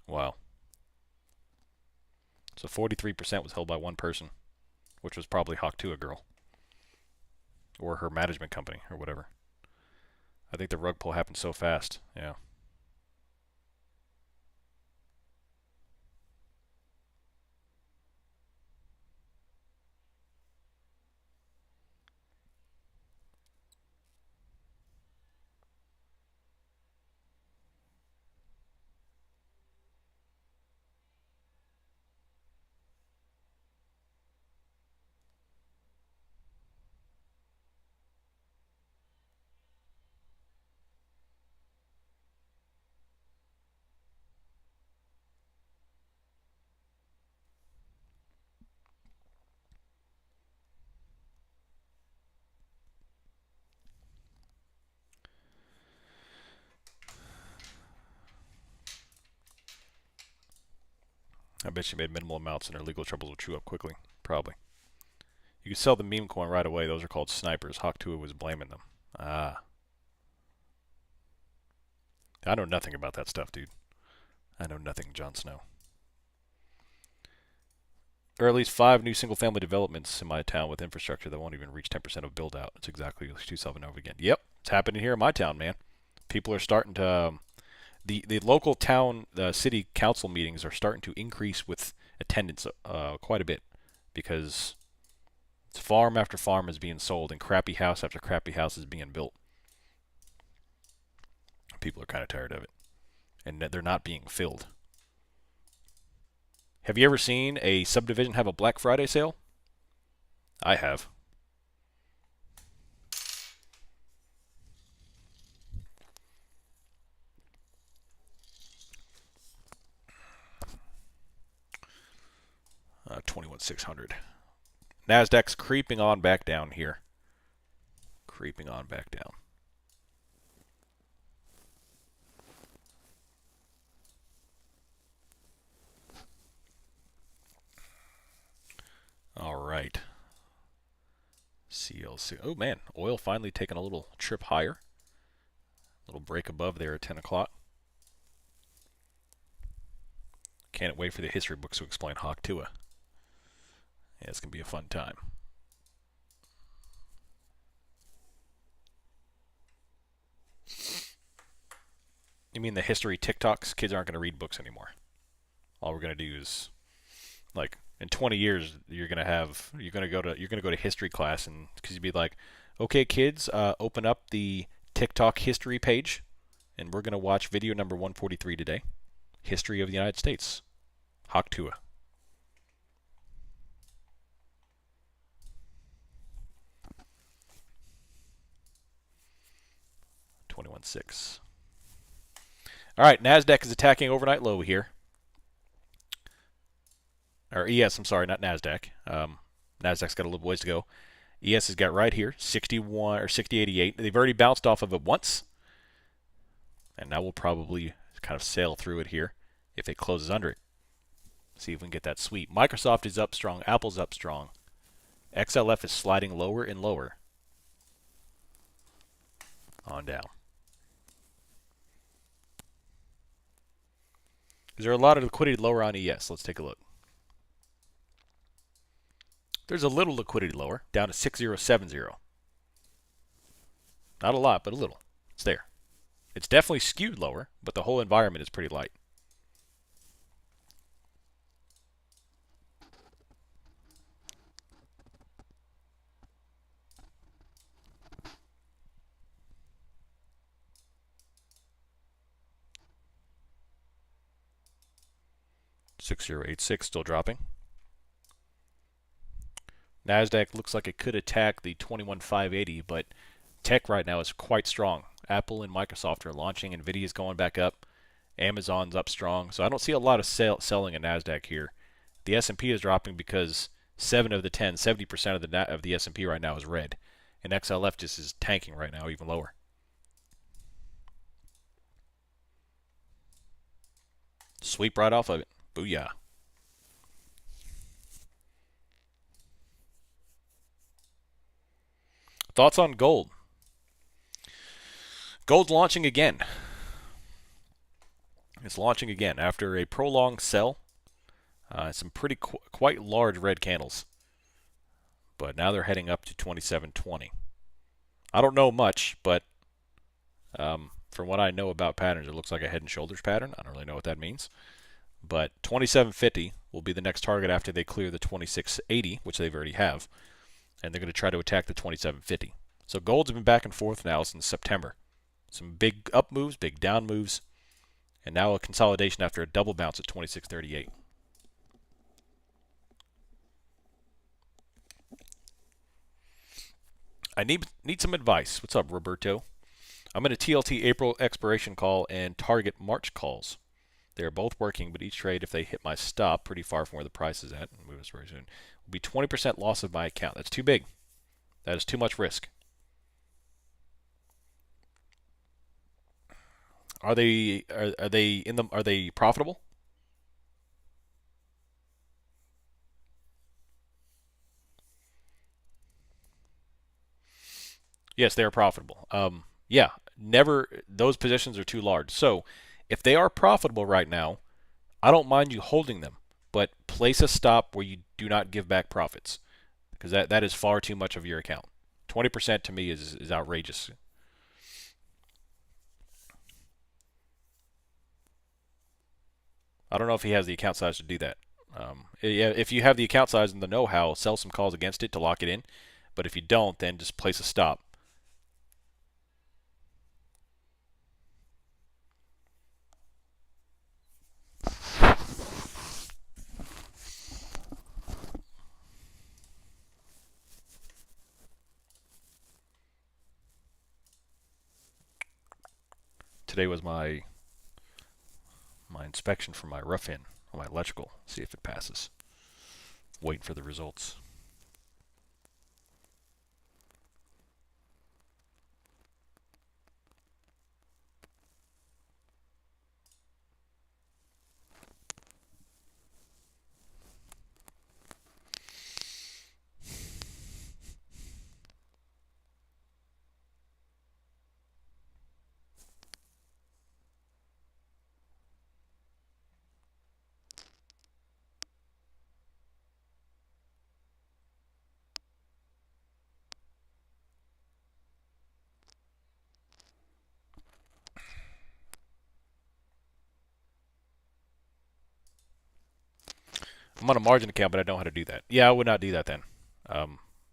Wow. So 43% was held by one person, which was probably Hawk Tuah girl. Or her management company, or whatever. I think the rug pull happened so fast. Yeah. I bet she made minimal amounts and her legal troubles will chew up quickly. Probably. You can sell the meme coin right away. Those are called snipers. Hawk Tuah was blaming them. Ah. I know nothing about that stuff, dude. I know nothing, Jon Snow. There are at least 5 new single-family developments in my town with infrastructure that won't even reach 10% of build-out. It's exactly what you saw over again. Yep, it's happening here in my town, man. People are starting to... the local town, city council meetings are starting to increase with attendance quite a bit because farm after farm is being sold and crappy house after crappy house is being built. People are kind of tired of it, and they're not being filled. Have you ever seen a subdivision have a Black Friday sale? I have. 21,600. NASDAQ's creeping on back down here. Creeping on back down. All right. CLC. Oh man, oil finally taking a little trip higher. Little break above there at 10 o'clock. Can't wait for the history books to explain Hawk Tuah. Yeah, it's going to be a fun time. You mean the history TikToks? Kids aren't going to read books anymore. All we're going to do is, like, in 20 years, you're going to go to history class, and because you'd be like, okay, kids, open up the TikTok history page, and we're going to watch video number 143 today. History of the United States. Hawk Tuah. $21.6. All right, NASDAQ is attacking overnight low here. Or ES, I'm sorry, not NASDAQ. NASDAQ's got a little ways to go. ES has got right here, 61 or 60.88. They've already bounced off of it once. And now we'll probably kind of sail through it here if it closes under it. See if we can get that sweep. Microsoft is up strong. Apple's up strong. XLF is sliding lower and lower. On down. Is there a lot of liquidity lower on ES? Let's take a look. There's a little liquidity lower, down to 6070. Not a lot, but a little. It's there. It's definitely skewed lower, but the whole environment is pretty light. $60.86 still dropping. NASDAQ looks like it could attack the 21,580, but tech right now is quite strong. Apple and Microsoft are launching. NVIDIA's going back up. Amazon's up strong. So I don't see a lot of selling in NASDAQ here. The S&P is dropping because 7 of the 10, 70% of the S&P right now is red. And XLF just is tanking right now, even lower. Sweep right off of it. Booyah. Thoughts on gold? Gold's launching again. It's launching again after a prolonged sell. Some pretty quite large red candles. But now they're heading up to 27.20. I don't know much, but from what I know about patterns, it looks like a head and shoulders pattern. I don't really know what that means. But 27.50 will be the next target after they clear the 26.80, which they've already have. And they're going to try to attack the 27.50. So gold's been back and forth now since September. Some big up moves, big down moves, and now a consolidation after a double bounce at 26.38. I need some advice. What's up, Roberto? I'm in a TLT April expiration call and target March calls. They are both working, but each trade, if they hit my stop pretty far from where the price is at, and move us very soon, will be 20% loss of my account. That's too big. That is too much risk. Are they profitable? Yes, they are profitable. Yeah, never. Those positions are too large. So, if they are profitable right now, I don't mind you holding them, but place a stop where you do not give back profits, because that is far too much of your account. 20% to me is outrageous. I don't know if he has the account size to do that. If you have the account size and the know-how, sell some calls against it to lock it in. But if you don't, then just place a stop. Today was my inspection for my rough-in on my electrical. See if it passes. Waiting for the results. I'm on a margin account, but I don't know how to do that. Yeah, I would not do that then.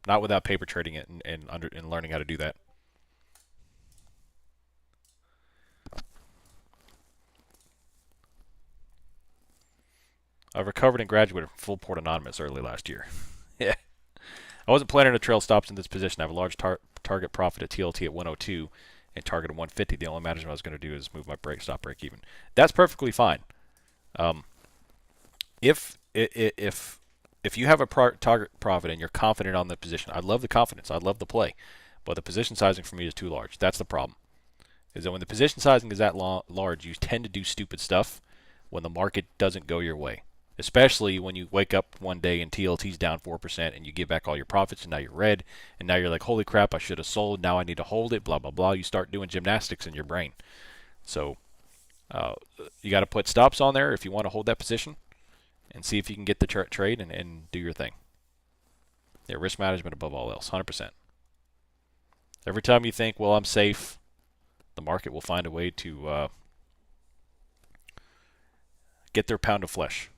Not without paper trading it and learning how to do that. I recovered and graduated from full port anonymous early last year. Yeah. I wasn't planning to trail stops in this position. I have a large target profit at TLT at 102 and target at 150. The only management I was going to do is move my stop break even. That's perfectly fine. If you have a target profit and you're confident on the position, I love the confidence. I love the play, but the position sizing for me is too large. That's the problem. Is that when the position sizing is that large, you tend to do stupid stuff when the market doesn't go your way. Especially when you wake up one day and TLT's down 4% and you give back all your profits and now you're red and now you're like, holy crap, I should have sold. Now I need to hold it, blah, blah, blah. You start doing gymnastics in your brain. So you got to put stops on there if you want to hold that position and see if you can get the trade and do your thing. Yeah, risk management above all else, 100%. Every time you think, well, I'm safe, the market will find a way to get their pound of flesh.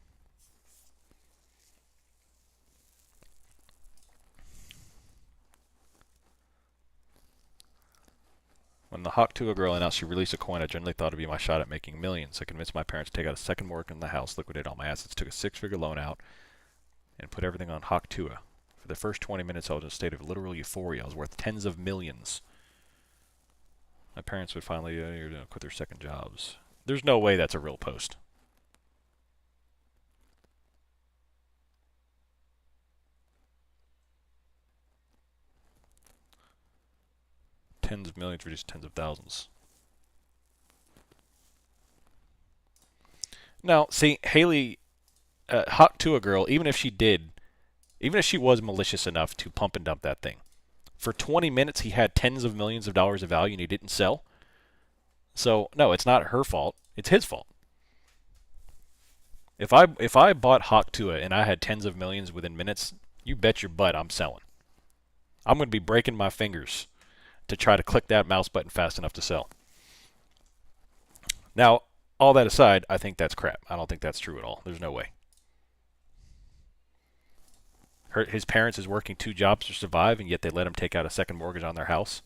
When the Hawk Tuah girl announced she released a coin, I generally thought it'd be my shot at making millions. I convinced my parents to take out a second mortgage on the house, liquidate all my assets, took a six-figure loan out, and put everything on Hawk Tuah. For the first 20 minutes, I was in a state of literal euphoria. I was worth tens of millions. My parents would finally quit their second jobs. There's no way that's a real post. Tens of millions reduced to tens of thousands. Now, see, Haley, Hawk Tuah girl, even if she was malicious enough to pump and dump that thing, for 20 minutes he had tens of millions of dollars of value and he didn't sell. So, no, it's not her fault. It's his fault. If I bought Hawk Tuah and I had tens of millions within minutes, you bet your butt I'm selling. I'm going to be breaking my fingers to try to click that mouse button fast enough to sell. Now, all that aside, I think that's crap. I don't think that's true at all. There's no way. His parents is working 2 jobs to survive, and yet they let him take out a second mortgage on their house.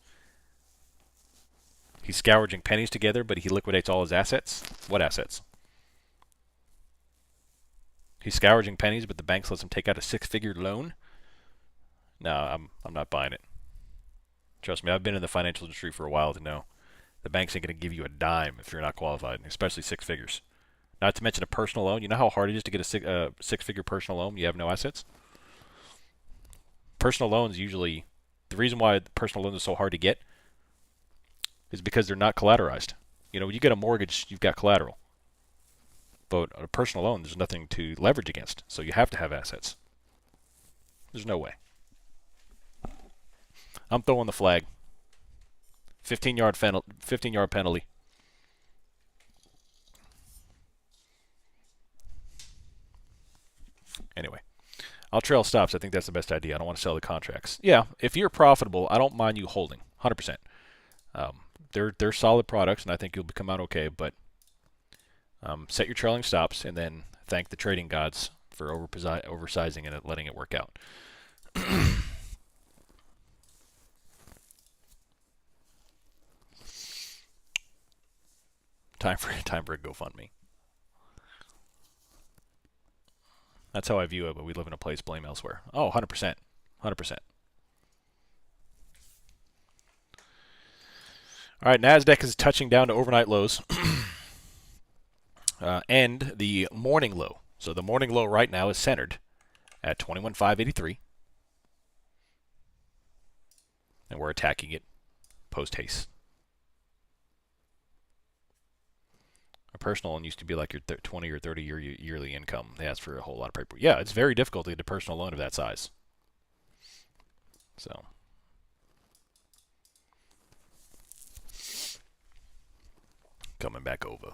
He's scourging pennies together, but he liquidates all his assets. What assets? He's scourging pennies, but the banks lets him take out a 6-figure loan. No, I'm not buying it. Trust me, I've been in the financial industry for a while to know the banks ain't going to give you a dime if you're not qualified, especially 6 figures. Not to mention a personal loan. You know how hard it is to get a 6-figure personal loan when you have no assets? Personal loans usually, the reason why personal loans are so hard to get is because they're not collateralized. You know, when you get a mortgage, you've got collateral. But a personal loan, there's nothing to leverage against, so you have to have assets. There's no way. I'm throwing the flag. 15-yard penalty. Anyway, I'll trail stops. I think that's the best idea. I don't want to sell the contracts. Yeah, if you're profitable, I don't mind you holding 100%. They're solid products, and I think you'll come out okay. But set your trailing stops, and then thank the trading gods for oversizing and letting it work out. Time for a GoFundMe. That's how I view it, but we live in a place, blame elsewhere. Oh, 100%. 100%. All right, NASDAQ is touching down to overnight lows and the morning low. So the morning low right now is centered at 21,583. And we're attacking it post-haste. A personal loan used to be like your 20 or 30 year yearly income. They ask for a whole lot of paper. Yeah, it's very difficult to get a personal loan of that size. So, coming back over.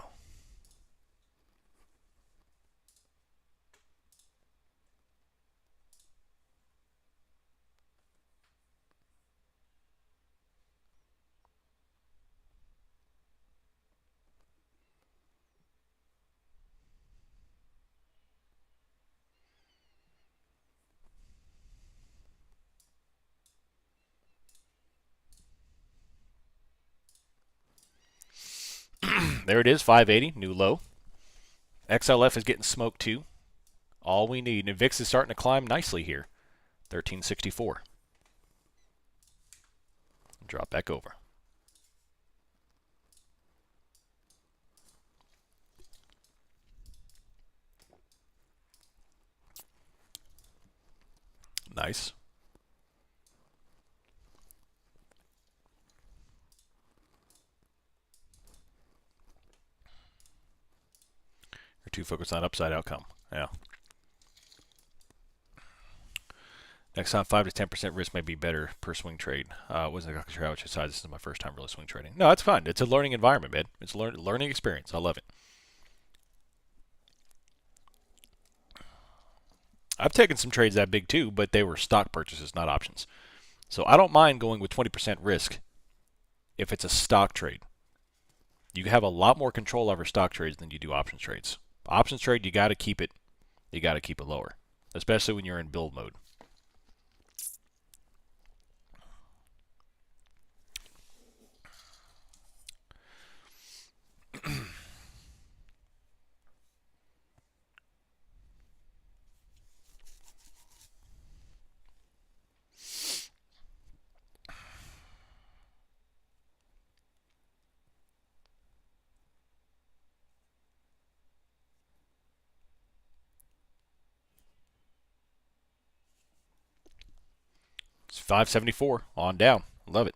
There it is, 580, new low. XLF is getting smoked too. All we need, and VIX is starting to climb nicely here. 1364. Drop back over. Nice. You're too focused on upside outcome. Yeah. Next time, 5 to 10% risk may be better per swing trade. Wasn't sure how much size. This is my first time really swing trading. No, it's fun. It's a learning environment, man. It's a learning experience. I love it. I've taken some trades that big too, but they were stock purchases, not options. So I don't mind going with 20% risk if it's a stock trade. You have a lot more control over stock trades than you do options trades. Options trade, you got to keep it. You got to keep it lower, especially when you're in build mode. It's 574 on down. Love it.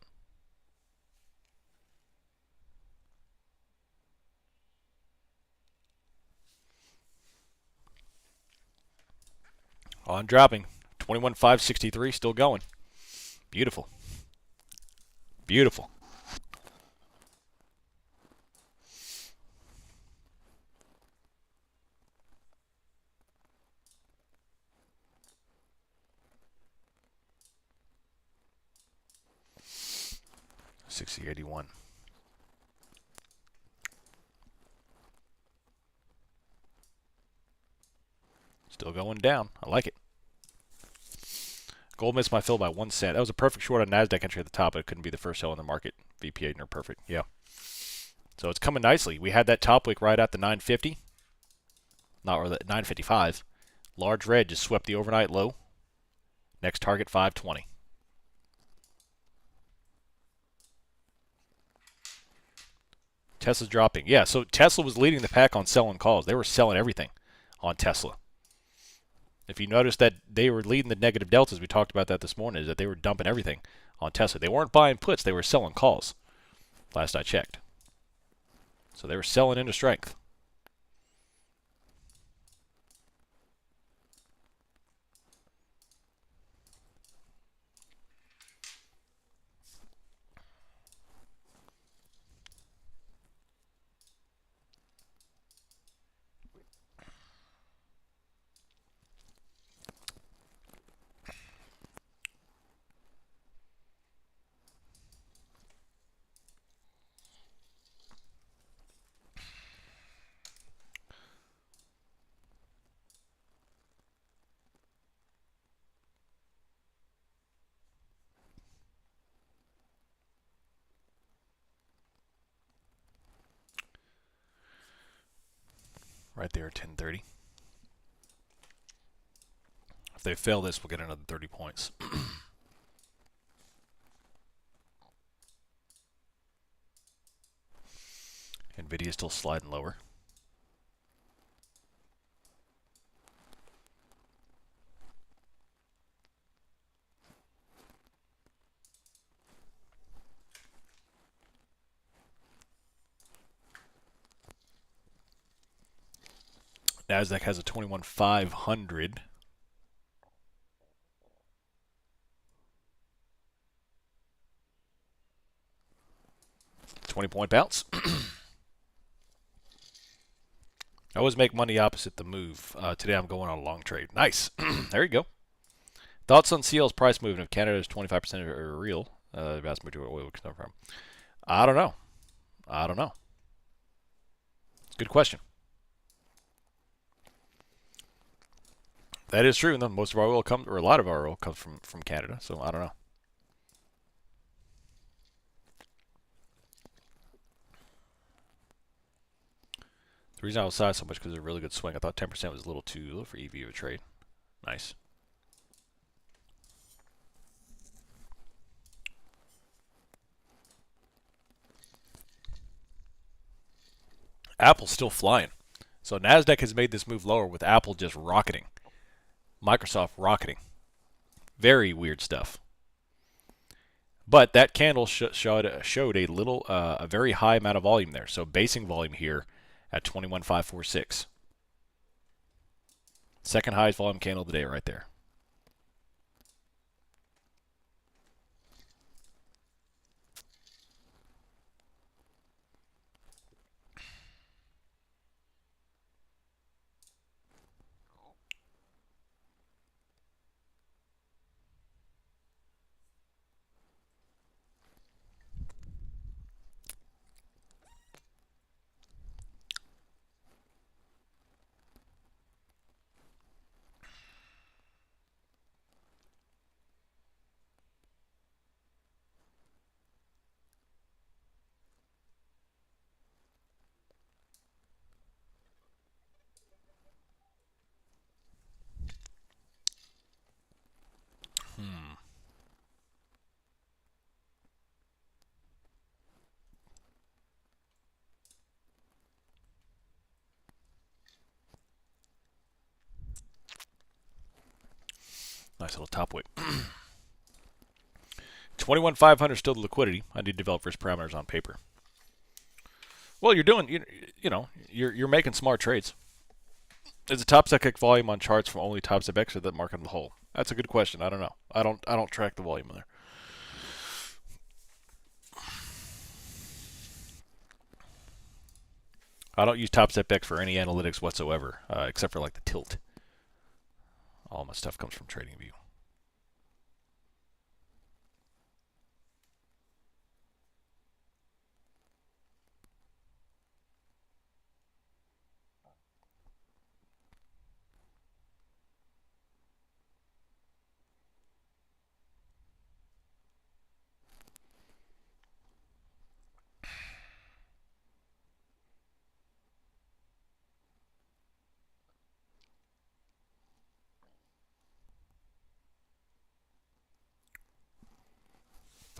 On dropping. 21,563 still going. Beautiful. Beautiful. $60.81. Still going down. I like it. Gold missed my fill by 1 cent. That was a perfect short on NASDAQ entry at the top, but it couldn't be the first sell in the market. VPA near perfect. Yeah. So it's coming nicely. We had that top wick right at the 950. Or the 955. Large red just swept the overnight low. Next target 520. Tesla's dropping. Yeah, so Tesla was leading the pack on selling calls. They were selling everything on Tesla. If you notice that they were leading the negative deltas, we talked about that this morning, is that they were dumping everything on Tesla. They weren't buying puts, they were selling calls, last I checked. So they were selling into strength. Right there at 1030. If they fail this, we'll get another 30 points. NVIDIA still sliding lower. – NASDAQ has a 21,500. 20-point bounce. I always make money opposite the move. Today I'm going on a long trade. Nice. There you go. Thoughts on CL's price movement if Canada's 25% are real? The vast majority of oil comes from. I don't know. I don't know. Good question. That is true. And most of our oil comes, or a lot of our oil comes from Canada. So I don't know. The reason I was size so much because it's a really good swing. I thought 10% was a little too low for EV of a trade. Nice. Apple's still flying. So NASDAQ has made this move lower with Apple just rocketing. Microsoft rocketing. Very weird stuff. But that candle showed a very high amount of volume there. So basing volume here at 21,546. Second highest volume candle of the day right there. Nice little top weight. 21,500 still the liquidity. I need to develop risk parameters on paper. Well, you're doing, you're making smart trades. Is the top second volume on charts from only top step X or the market on the whole? That's a good question. I don't know. I don't track the volume there. I don't use top step X for any analytics whatsoever, except for like the tilt. All my stuff comes from TradingView.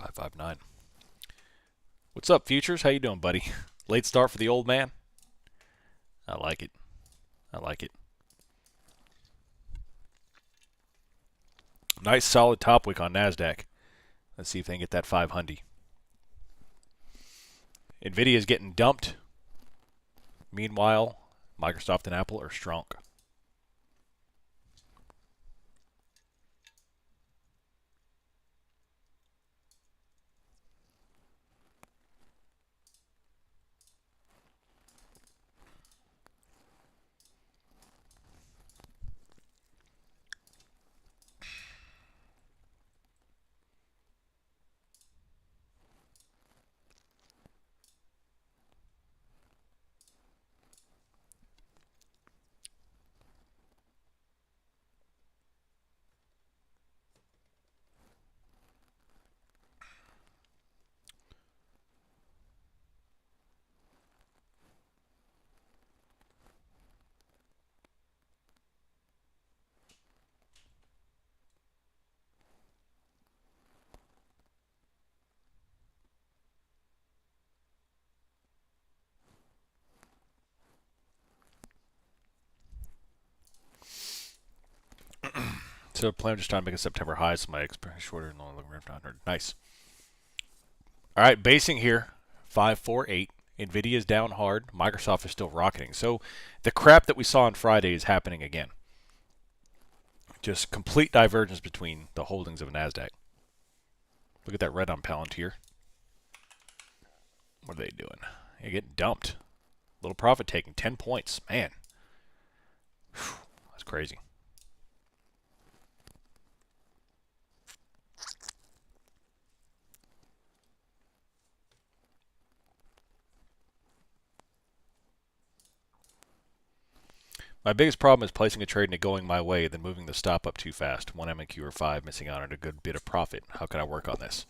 $559. What's up, futures? How you doing, buddy? Late start for the old man. I like it. I like it. Nice solid top wick on NASDAQ. Let's see if they can get that 500. Nvidia is getting dumped. Meanwhile, Microsoft and Apple are strong. So plan just trying to make a September high, so my expiration shorter and looking around 100. Nice. All right, basing here, 548 Nvidia is down hard. Microsoft is still rocketing. So the crap that we saw on Friday is happening again. Just complete divergence between the holdings of NASDAQ. Look at that red on Palantir. What are they doing? They're getting dumped. Little profit taking, 10 points. Man. Whew, that's crazy. My biggest problem is placing a trade and it going my way, then moving the stop up too fast. 1 MQ or 5, missing out on a good bit of profit. How can I work on this?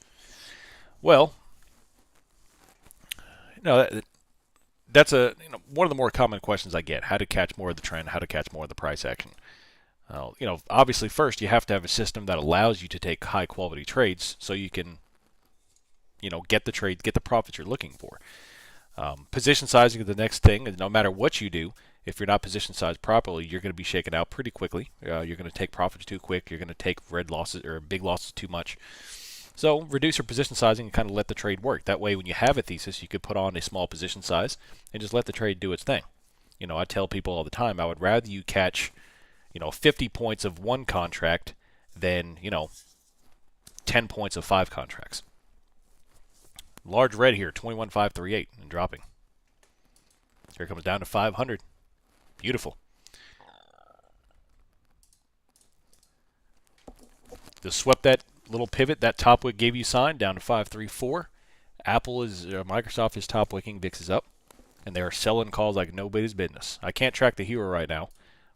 Well, that's one of the more common questions I get. How to catch more of the trend, how to catch more of the price action. Obviously first you have to have a system that allows you to take high quality trades so you can, get the trades, get the profits you're looking for. Position sizing is the next thing, and no matter what you do, if you're not position sized properly, you're going to be shaken out pretty quickly. You're going to take profits too quick. You're going to take red losses or big losses too much. So reduce your position sizing and kind of let the trade work. That way, when you have a thesis, you could put on a small position size and just let the trade do its thing. I tell people all the time, I would rather you catch, 50 points of one contract than, 10 points of 5 contracts. Large red here, 21,538 and dropping. Here it comes down to 500. Beautiful. Just swept that little pivot, that top wick gave you sign down to 534. Microsoft is top wicking, VIX is up, and they are selling calls like nobody's business. I can't track the hero right now,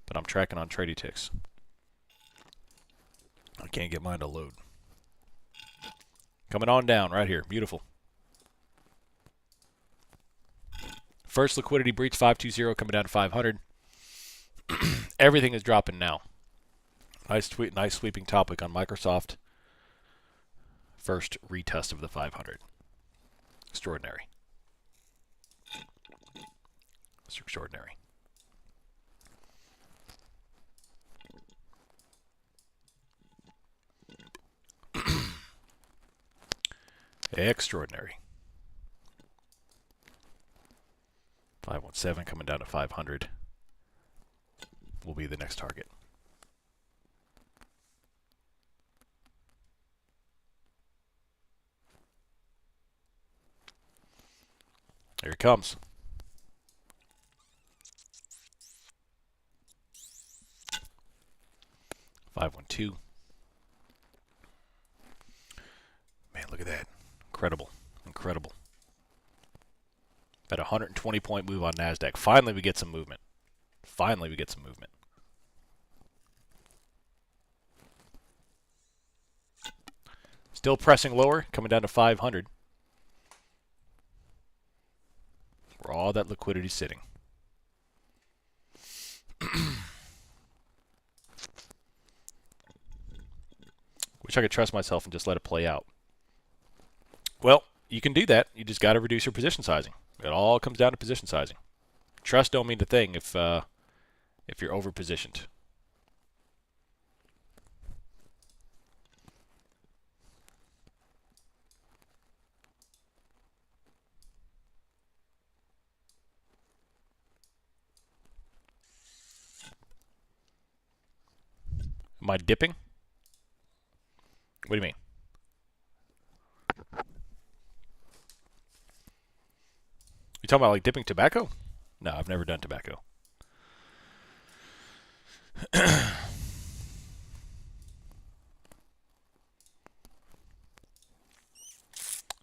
but I'm tracking on Tradie Ticks. I can't get mine to load. Coming on down right here, beautiful. First liquidity breach 520 coming down to 500. Everything is dropping now. Nice sweeping top wick on Microsoft. First retest of the 500. Extraordinary. It's extraordinary. Extraordinary. 517 coming down to 500 will be the next target. Here it comes. $512. Man, look at that. Incredible. Incredible. At a 120-point move on NASDAQ. Finally, we get some movement. Finally, we get some movement. Still pressing lower, coming down to 500. Where all that liquidity sitting. Wish I could trust myself and just let it play out. Well, you can do that. You just got to reduce your position sizing. It all comes down to position sizing. Trust don't mean a thing if you're over positioned. Am I dipping? What do you mean? You talking about like dipping tobacco? No, I've never done tobacco.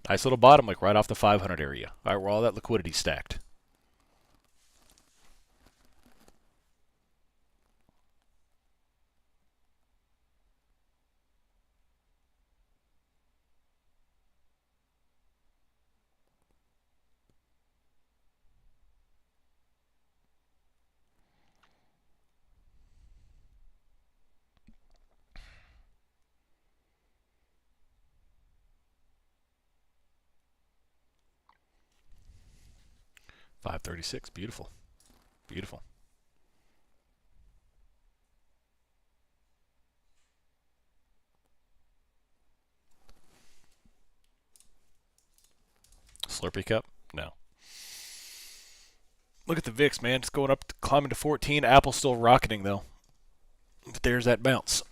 Nice little bottom, like right off the 500 area. All right, where all that liquidity stacked. $536, beautiful, beautiful. Slurpee cup? No. Look at the VIX, man. It's going up, climbing to 14. Apple's still rocketing, though. But there's that bounce.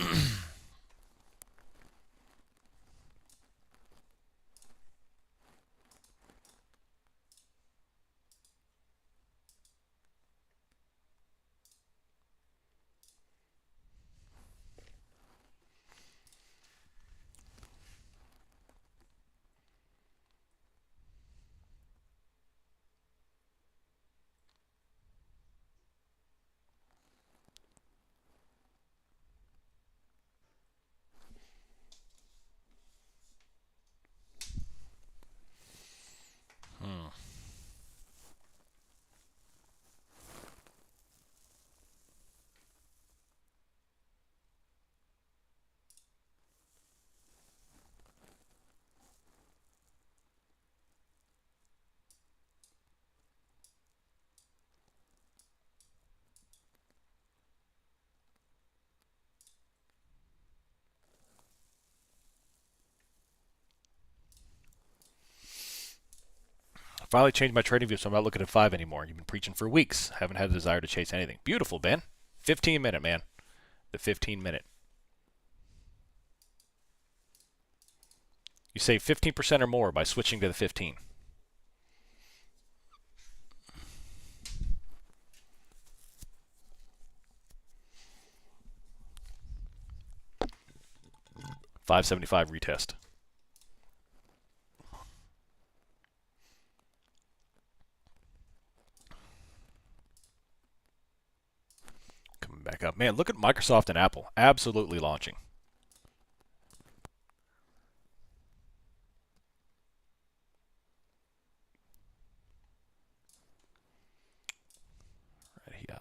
Finally changed my trading view, so I'm not looking at 5 anymore. You've been preaching for weeks. Haven't had a desire to chase anything. Beautiful, Ben. 15-minute, man. The 15-minute. You save 15% or more by switching to the 15. $5.75 retest. Coming back up. Man, look at Microsoft and Apple. Absolutely launching. Right here.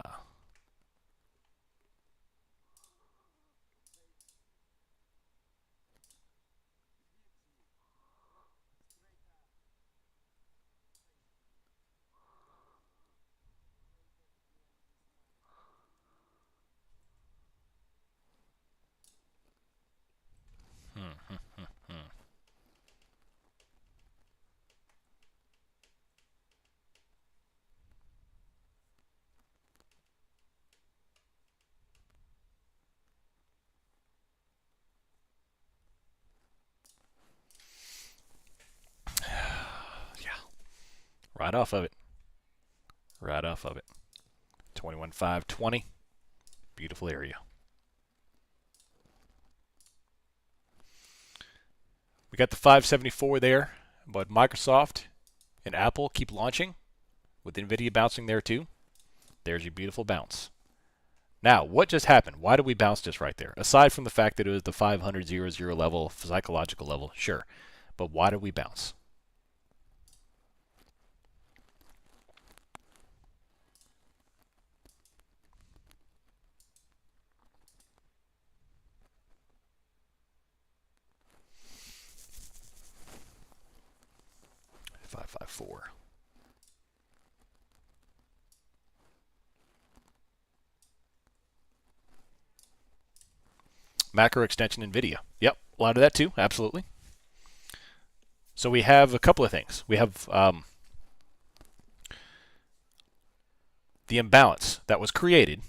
Right off of it. Right off of it. 21.520. Beautiful area. We got the 574 there, but Microsoft and Apple keep launching with NVIDIA bouncing there too. There's your beautiful bounce. Now, what just happened? Why did we bounce just right there? Aside from the fact that it was the 500.00 level, psychological level, sure. But why did we bounce? $554. Macro extension NVIDIA. Yep, a lot of that too, absolutely. So we have a couple of things. We have the imbalance that was created.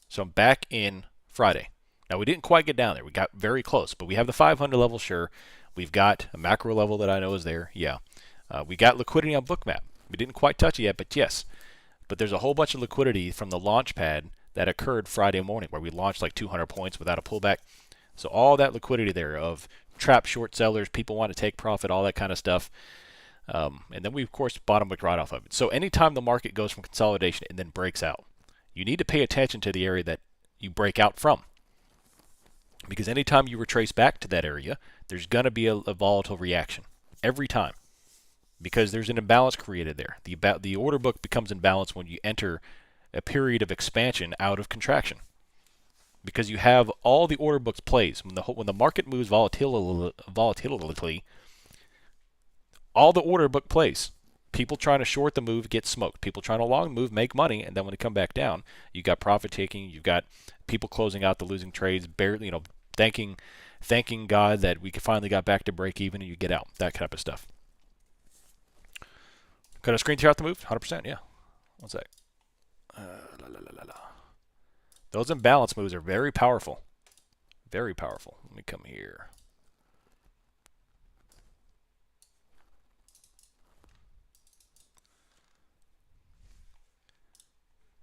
So I'm back in Friday. Now we didn't quite get down there. We got very close, but we have the 500 level, sure. We've got a macro level that I know is there, yeah. We got liquidity on Bookmap. We didn't quite touch it yet, but yes. But there's a whole bunch of liquidity from the launch pad that occurred Friday morning where we launched like 200 points without a pullback. So all that liquidity there of trap short sellers, people want to take profit, all that kind of stuff. And then we, of course, bottom right off of it. So anytime the market goes from consolidation and then breaks out, you need to pay attention to the area that you break out from. Because anytime you retrace back to that area, there's going to be a volatile reaction. Every time. Because there's an imbalance created there. The order book becomes imbalanced when you enter a period of expansion out of contraction. Because you have all the order books plays. When the market moves volatility, all the order book plays. People trying to short the move get smoked. People trying to long the move make money, and then when they come back down, you got profit taking. You've got people closing out the losing trades, barely, thanking God that we finally got back to break even, and you get out. That type of stuff. Could I screen share out the move? 100%, yeah. What's that? La, la, la, la, la. Those imbalance moves are very powerful. Very powerful. Let me come here.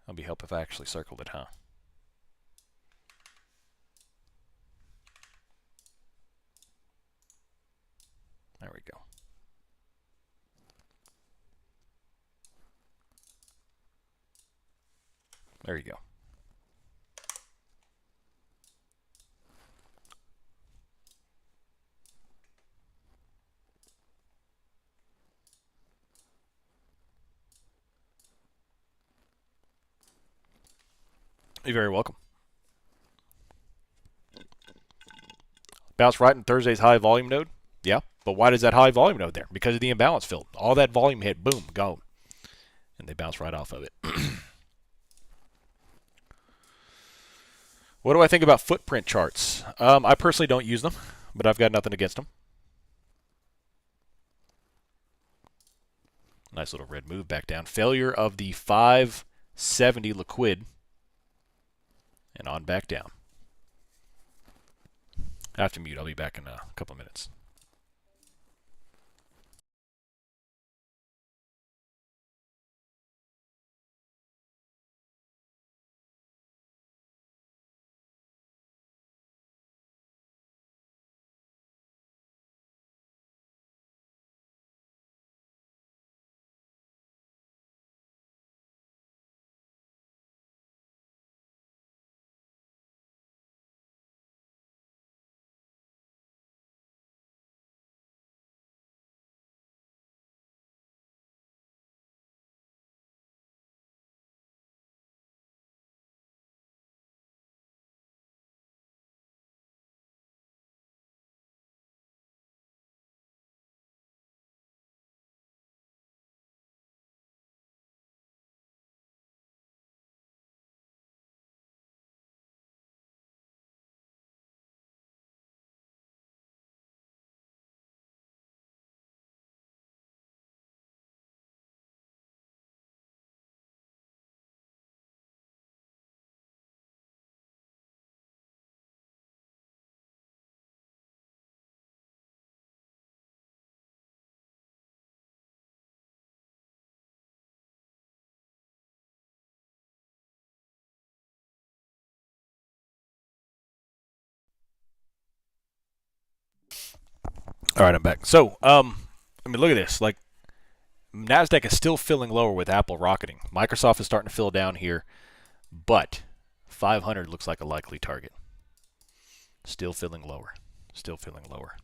That'll be help if I actually circled it, huh? There we go. There you go. You're very welcome. Bounce right in Thursday's high volume node? Yeah, but why does that high volume node there? Because of the imbalance fill. All that volume hit, boom, gone. And they bounce right off of it. What do I think about footprint charts? I personally don't use them, but I've got nothing against them. Nice little red move back down. Failure of the 570 liquid. And on back down. I have to mute. I'll be back in a couple of minutes. All right, I'm back. So, I mean, look at this. Like, NASDAQ is still filling lower with Apple rocketing. Microsoft is starting to fill down here, but 500 looks like a likely target. Still filling lower. Still filling lower.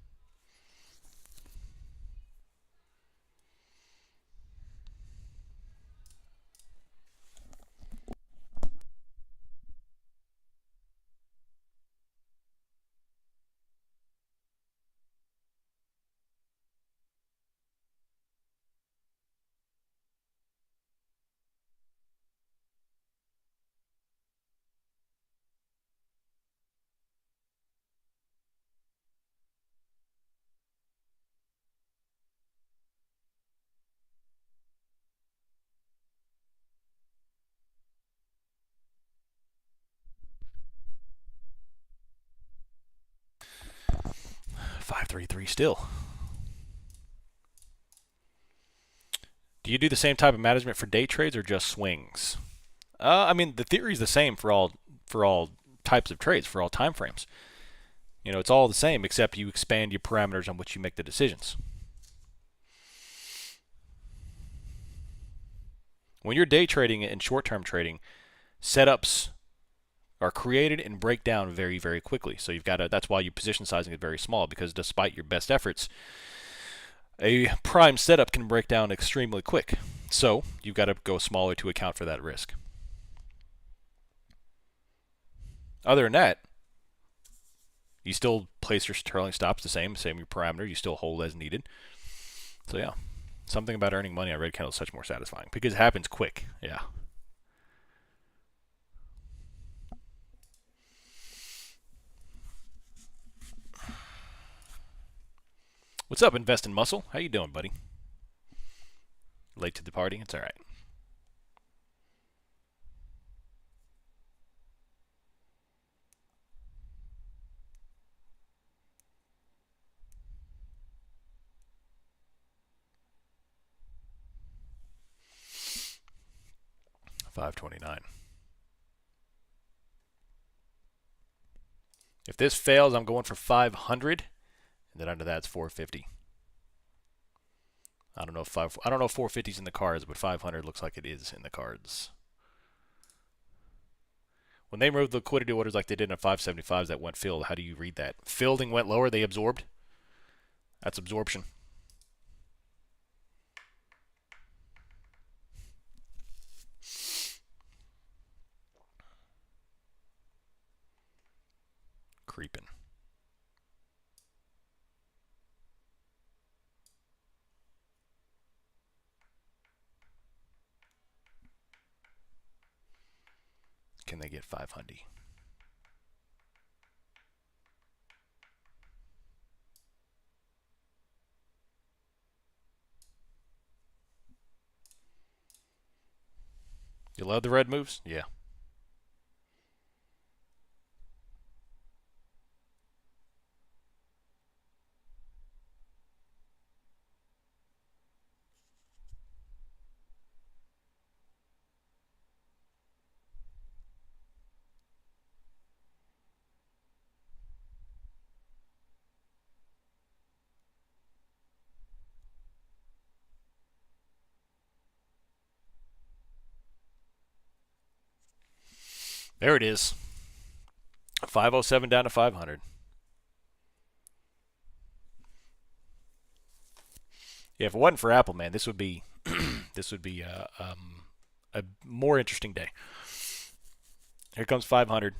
$533 still. Do you do the same type of management for day trades or just swings? I mean, the theory is the same for all types of trades, for all time frames. You know, it's all the same except you expand your parameters on which you make the decisions. When you're day trading and short-term trading, setups are created and break down very, very quickly. So you've got to, that's why your position sizing is very small, because despite your best efforts, a prime setup can break down extremely quick. So you've got to go smaller to account for that risk. Other than that, you still place your trailing stops the same your parameter. You still hold as needed. So yeah, something about earning money on red candle is such more satisfying because it happens quick. Yeah. What's up, Invest in Muscle? How you doing, buddy? Late to the party? It's all right. 529. If this fails, I'm going for 500, and then under that it's 450. I don't know if 450 is in the cards, but 500 looks like it is in the cards. When they moved liquidity orders like they did in 575s that went filled, how do you read that? Filled and went lower, they absorbed. That's absorption. Creeping. Can they get 500? You love the red moves? Yeah. There it is. 507 down to 500. Yeah, if it wasn't for Apple, man, this would be a more interesting day. Here comes 500.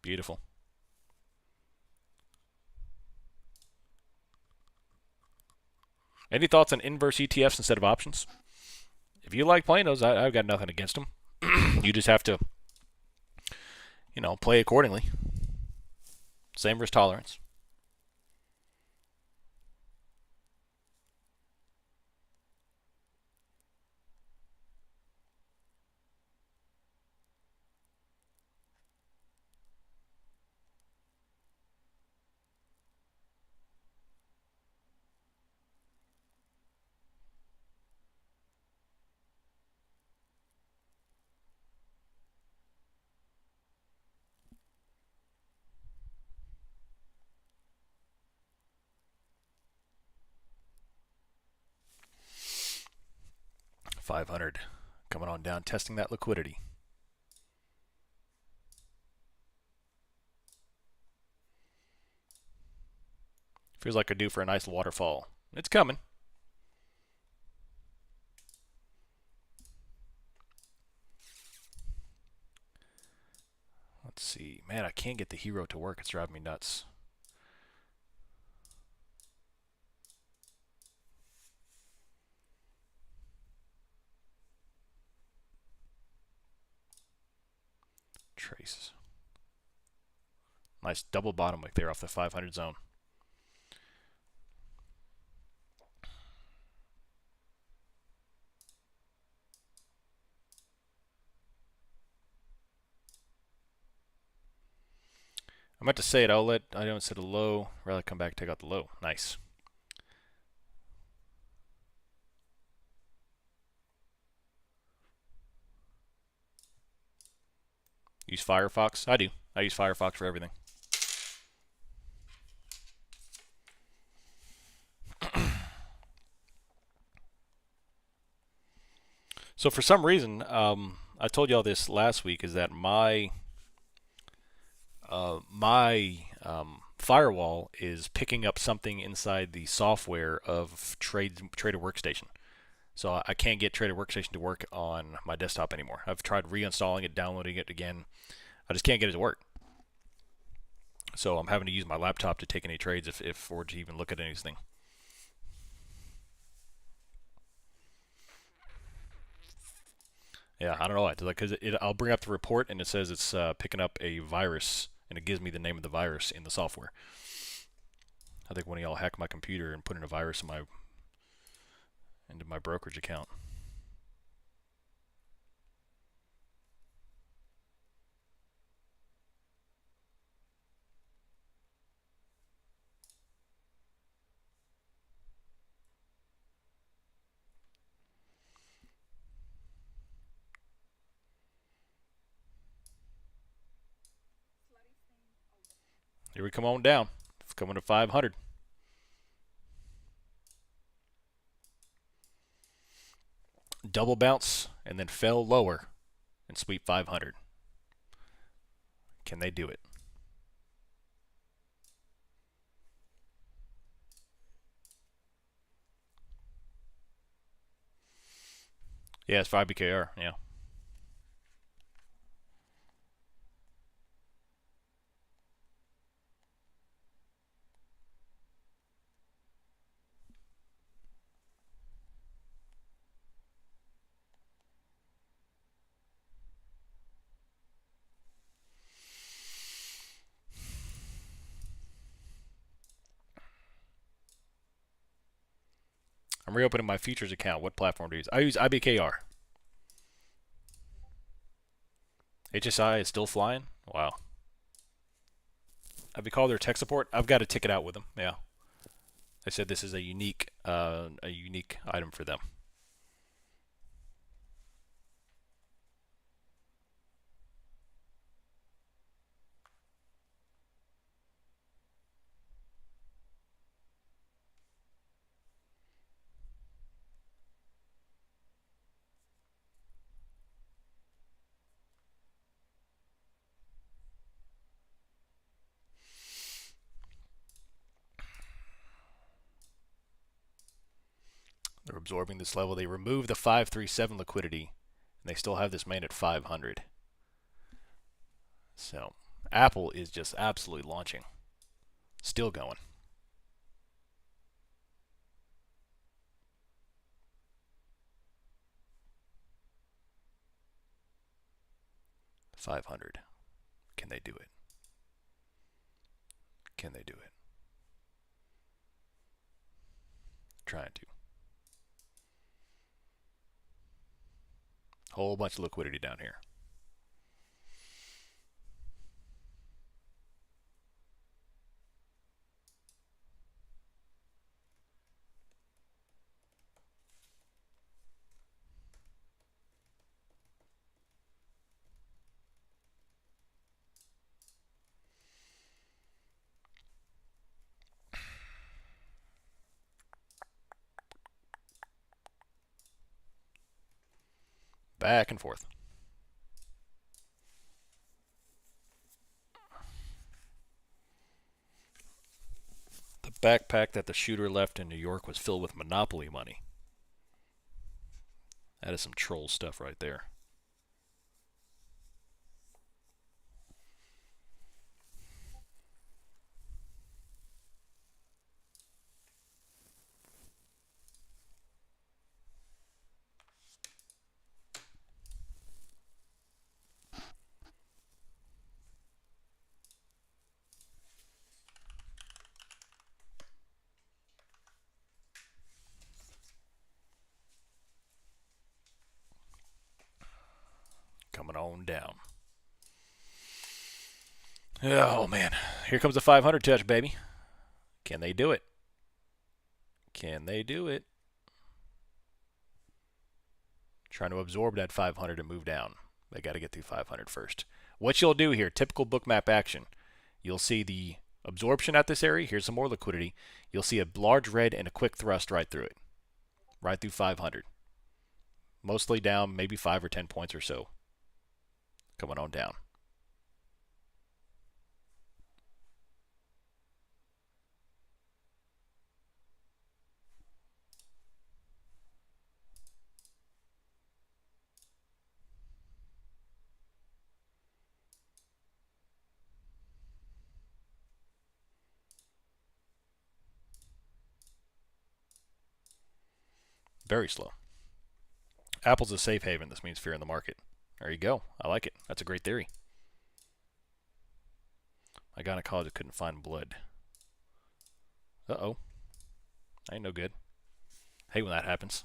Beautiful. Any thoughts on inverse ETFs instead of options? If you like playing those, I've got nothing against them. You just have to, play accordingly. Same risk tolerance. $500 coming on down, testing that liquidity. Feels like a due for a nice waterfall. It's coming. Let's see. Man, I can't get the hero to work. It's driving me nuts. Traces. Nice double bottom wick there off the 500 zone. I meant to say it. I don't set a low. Rather come back and take out the low. Nice. Use Firefox? I do. I use Firefox for everything. So for some reason, I told y'all this last week, is that my firewall is picking up something inside the software of Trader Workstation. So I can't get Trader Workstation to work on my desktop anymore. I've tried reinstalling it, downloading it again. I just can't get it to work. So I'm having to use my laptop to take any trades or to even look at anything. Yeah, I don't know why. Because I'll bring up the report and it says it's picking up a virus, and it gives me the name of the virus in the software. I think one of y'all hacked my computer and put in a virus into my brokerage account. Here we come on down. It's coming to 500. Double bounce and then fell lower and sweep 500. Can they do it? Yeah, it's 5BKR. Yeah. I'm reopening my futures account. What platform do you use? I use IBKR. HSI is still flying? Wow. Have you called their tech support? I've got a ticket out with them. Yeah. They said this is a unique item for them. They're absorbing this level. They remove the 537 liquidity, and they still have this main at 500. So Apple is just absolutely launching. Still going. 500. Can they do it? Can they do it? Trying to. Whole bunch of liquidity down here. Back and forth. The backpack that the shooter left in New York was filled with Monopoly money. That is some troll stuff right there. Coming on down. Oh, man. Here comes the 500 touch, baby. Can they do it? Can they do it? Trying to absorb that 500 and move down. They got to get through 500 first. What you'll do here, typical bookmap action, you'll see the absorption at this area. Here's some more liquidity. You'll see a large red and a quick thrust right through it. Right through 500. Mostly down maybe 5 or 10 points or so. Coming on down. Very slow. Apple's a safe haven. This means fear in the market. There you go. I like it. That's a great theory. My gynecologist couldn't find blood. Uh-oh. Ain't no good. Hate when that happens.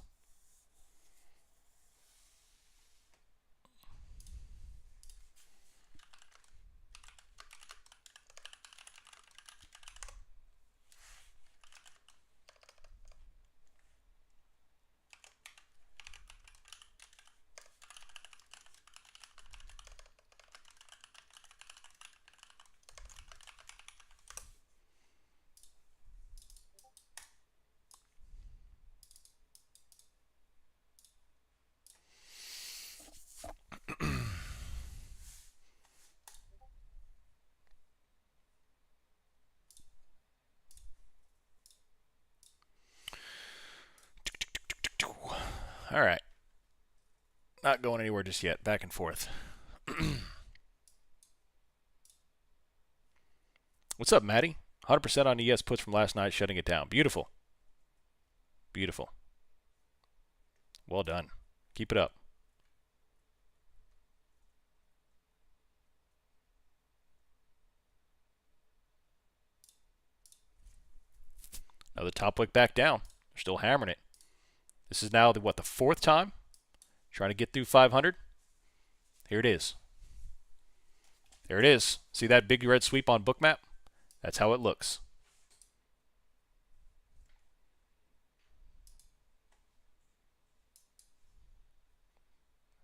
All right. Not going anywhere just yet. Back and forth. What's up, Maddie? 100% on ES puts from last night, shutting it down. Beautiful. Beautiful. Well done. Keep it up. Now the top wick back down. They're still hammering it. This is now the fourth time? Trying to get through 500. Here it is. There it is. See that big red sweep on bookmap? That's how it looks.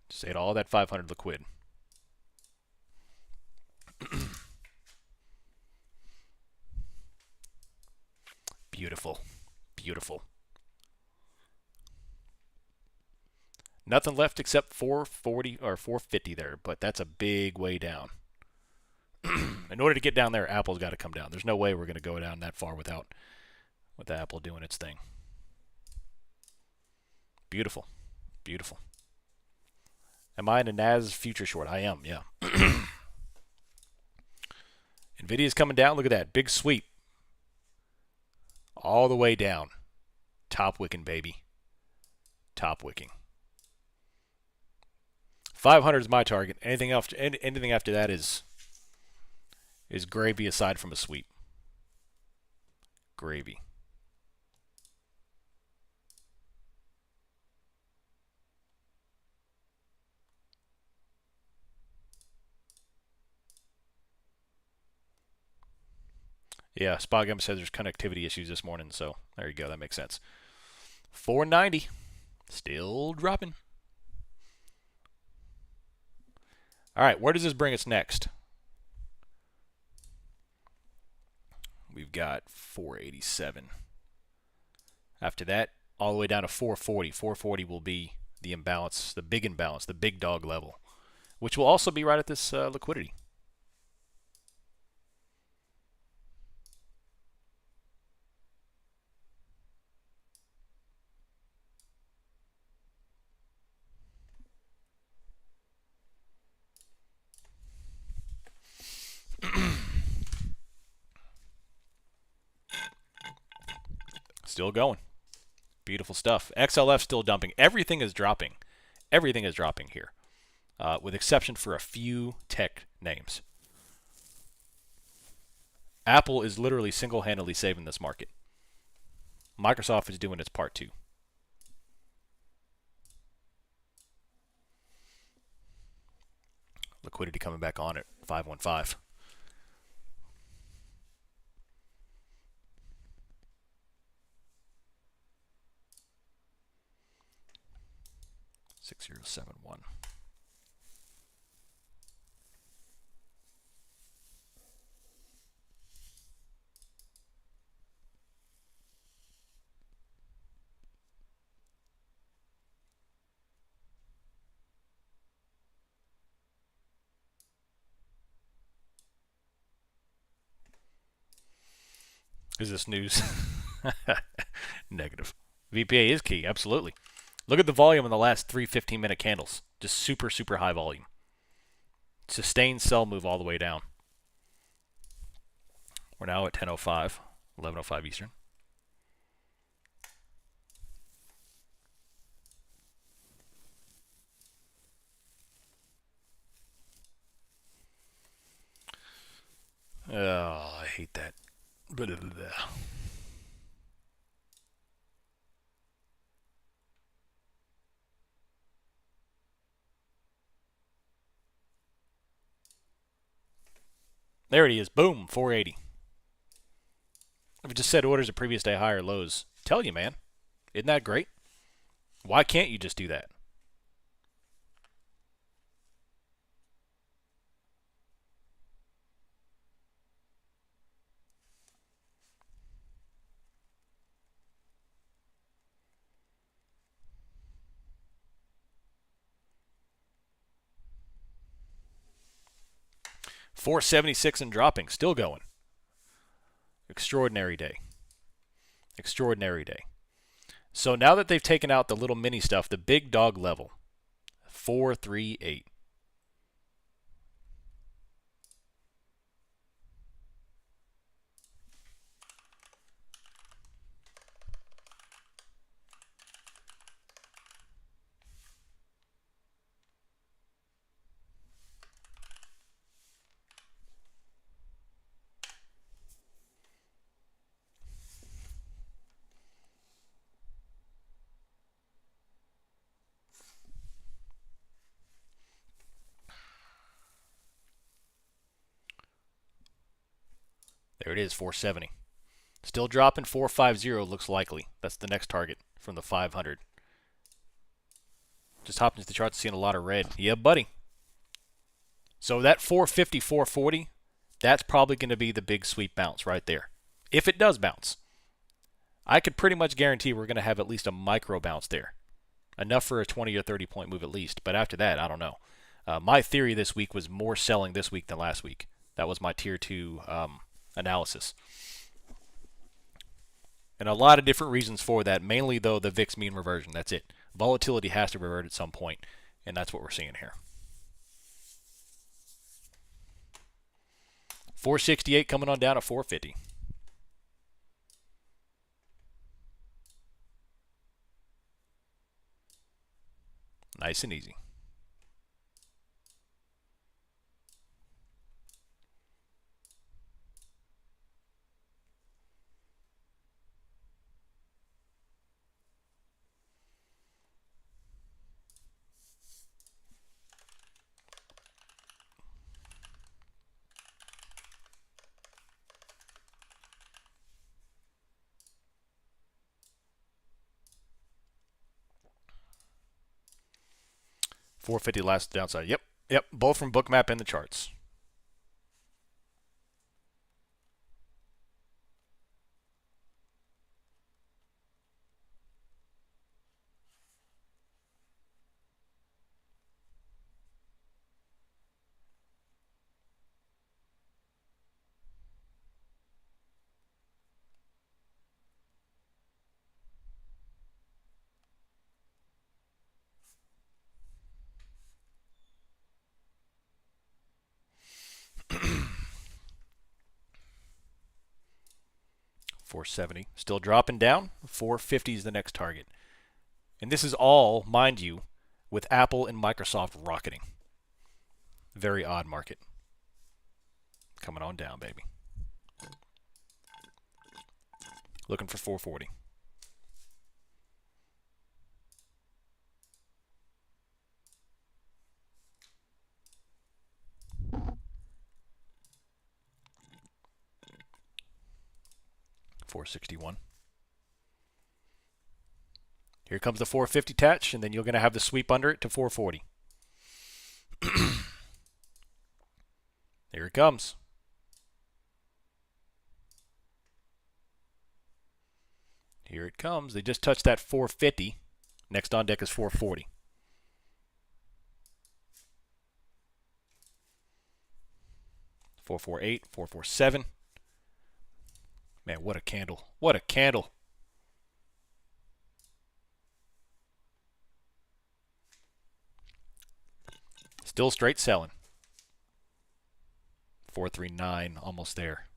Just ate all that 500 liquid. Beautiful. Beautiful. Nothing left except 440 or 450 there, but that's a big way down. In order to get down there, Apple's got to come down. There's no way we're going to go down that far without Apple doing its thing. Beautiful. Beautiful. Am I in a NAS future short? I am, yeah. Nvidia's coming down. Look at that. Big sweep. All the way down. Top wicking, baby. Top wicking. 500 is my target. Anything after that is gravy aside from a sweep. Gravy. Yeah, SpotGamma says there's connectivity issues this morning, so there you go. That makes sense. 490. Still dropping. All right, where does this bring us next? We've got 487. After that, all the way down to 440. 440 will be the imbalance, the big dog level, which will also be right at this liquidity. Still going. Beautiful stuff. XLF still dumping. Everything is dropping. Everything is dropping here, with exception for a few tech names. Apple is literally single-handedly saving this market. Microsoft is doing its part too. Liquidity coming back on at 515. $6071. Is this news? Negative. VPA is key, absolutely. Look at the volume in the last 3 15-minute candles. Just super, super high volume. Sustained sell move all the way down. We're now at 10:05, 11:05 Eastern. Oh, I hate that. Blah, blah, blah. There it is. Boom, 480. If it just said orders at previous day high or lows, tell you, man. Isn't that great? Why can't you just do that? $476 and dropping, still going. Extraordinary day. Extraordinary day. So now that they've taken out the little mini stuff, the big dog level, 438. There it is, 470. Still dropping. 450 looks likely. That's the next target from the 500. Just hopped into the chart, seeing a lot of red. Yeah, buddy. So that 450, 440, that's probably going to be the big sweep bounce right there. If it does bounce. I could pretty much guarantee we're going to have at least a micro bounce there. Enough for a 20 or 30 point move at least. But after that, I don't know. My theory this week was more selling this week than last week. That was my tier 2 analysis. And a lot of different reasons for that. Mainly, though, the VIX mean reversion. That's it. Volatility has to revert at some point, and that's what we're seeing here. 468 coming on down to 450. Nice and easy. $450 last downside. Yep. Both from Bookmap and the charts. $470. Still dropping down. $450 is the next target. And this is all, mind you, with Apple and Microsoft rocketing. Very odd market. Coming on down, baby. Looking for 440. $461. Here comes the 450 touch, and then you're going to have the sweep under it to 440. Here it comes. Here it comes. They just touched that 450. Next on deck is 440. $448, $447. Man, what a candle. What a candle. Still straight selling. 439, almost there.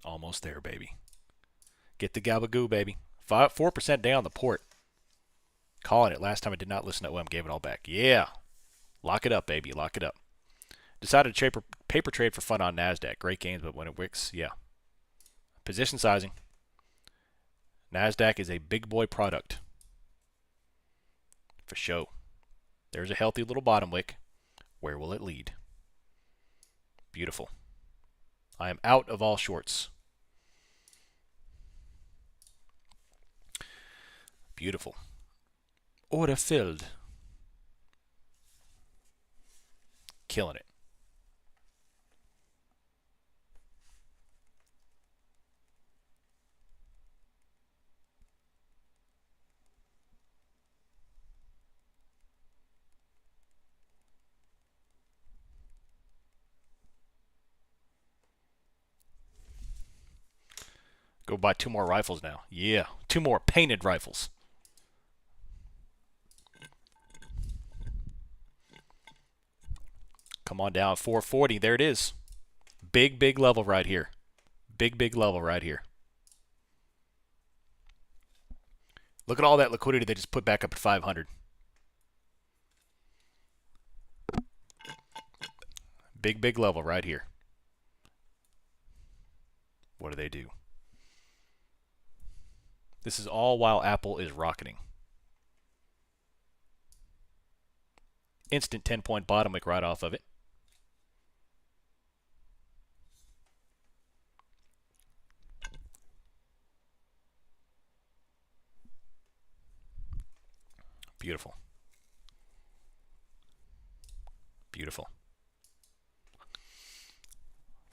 Almost there, baby. Get the gabagoo, baby. 4% down the port. Calling it. Last time I did not listen to OM, gave it all back. Yeah. Lock it up, baby. Lock it up. Decided to paper trade for fun on NASDAQ. Great gains, but when it wicks, yeah. Position sizing. NASDAQ is a big boy product. For show. There's a healthy little bottom wick. Where will it lead? Beautiful. I am out of all shorts. Beautiful. Order filled. Killing it. Go buy 2 more rifles now. Yeah, 2 more painted rifles. Come on down, 440. There it is. Big, big level right here. Big, big level right here. Look at all that liquidity they just put back up at 500. Big, big level right here. What do? This is all while Apple is rocketing. Instant 10-point bottom wick right off of it. Beautiful. Beautiful.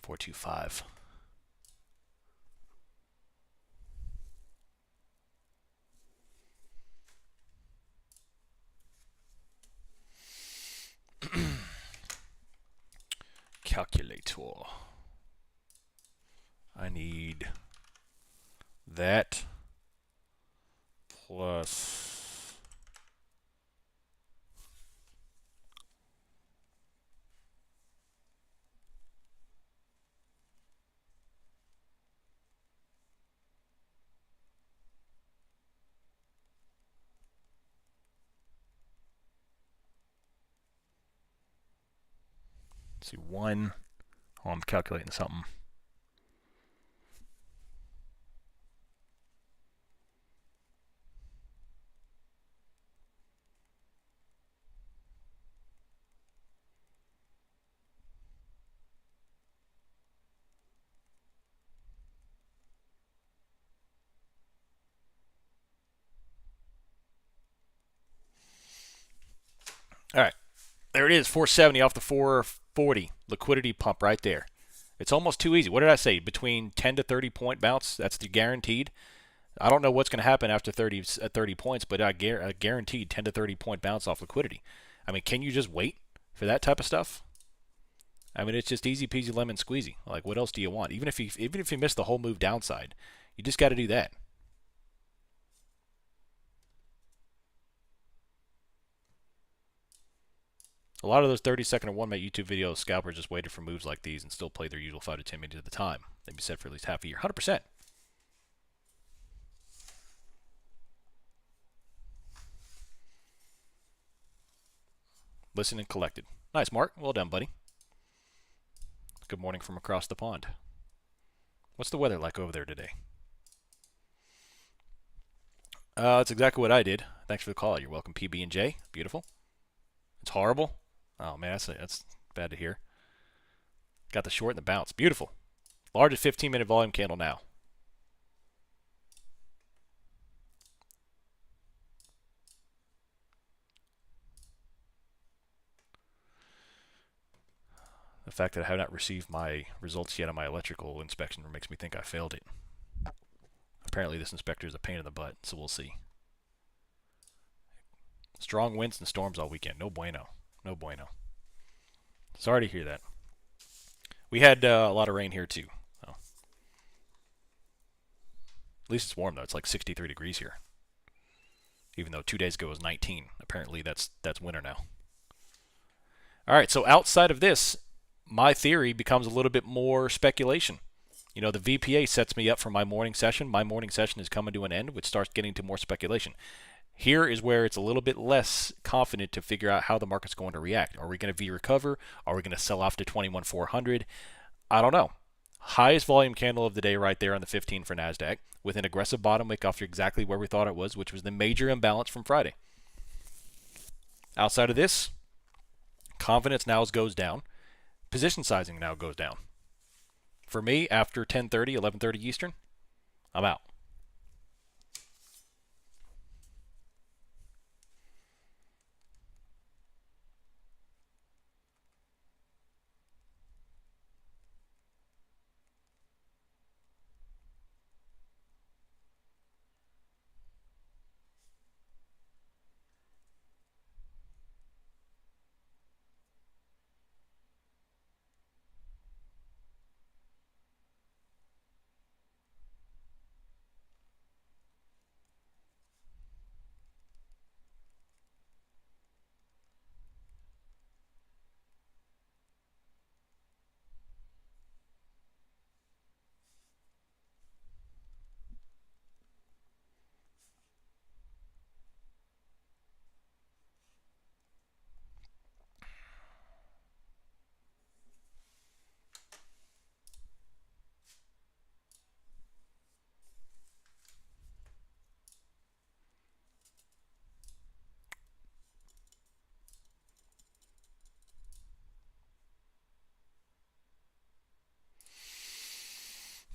425. Calculator. I need that plus let's see, one. Oh, I'm calculating something. All right. There it is, 470 off the 440. Liquidity pump right there. It's almost too easy. What did I say? Between 10 to 30 point bounce, that's the guaranteed. I don't know what's going to happen after 30 points, but I guaranteed 10 to 30 point bounce off liquidity. I mean, can you just wait for that type of stuff? I mean, it's just easy peasy lemon squeezy. Like, what else do you want? Even if you miss the whole move downside, you just got to do that. A lot of those 30-second or 1-minute YouTube videos, scalpers just waited for moves like these and still played their usual 5 to 10 minutes at the time. They'd be set for at least half a year. 100%. Listened and collected. Nice, Mark. Well done, buddy. Good morning from across the pond. What's the weather like over there today? That's exactly what I did. Thanks for the call. You're welcome, PB&J. Beautiful. It's horrible. Oh, man, that's bad to hear. Got the short and the bounce. Beautiful. Largest 15-minute volume candle now. The fact that I have not received my results yet on my electrical inspection makes me think I failed it. Apparently this inspector is a pain in the butt, so we'll see. Strong winds and storms all weekend. No bueno. No bueno. Sorry to hear that. We had a lot of rain here too. So. At least it's warm though. It's like 63 degrees here. Even though 2 days ago it was 19. Apparently that's winter now. All right, so outside of this, my theory becomes a little bit more speculation. You know, the VPA sets me up for my morning session. My morning session is coming to an end, which starts getting to more speculation. Here is where it's a little bit less confident to figure out how the market's going to react. Are we going to V-recover? Are we going to sell off to 21,400? I don't know. Highest volume candle of the day right there on the 15 for NASDAQ with an aggressive bottom wick off exactly where we thought it was, which was the major imbalance from Friday. Outside of this, confidence now goes down. Position sizing now goes down. For me, after 10:30, 11:30 Eastern, I'm out.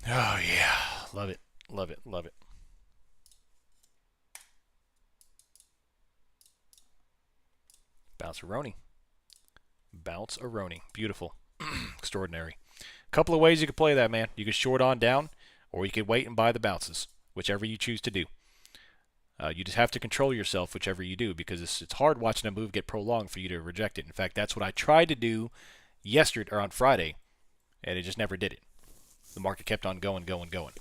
Oh yeah, love it, love it, love it. Bounce-a-roni, bounce-a-roni, beautiful, extraordinary. Couple of ways you could play that, man. You could short on down, or you could wait and buy the bounces, whichever you choose to do. You just have to control yourself, whichever you do, because it's hard watching a move get prolonged for you to reject it. In fact, that's what I tried to do yesterday or on Friday, and it just never did it. The market kept on going, going, going.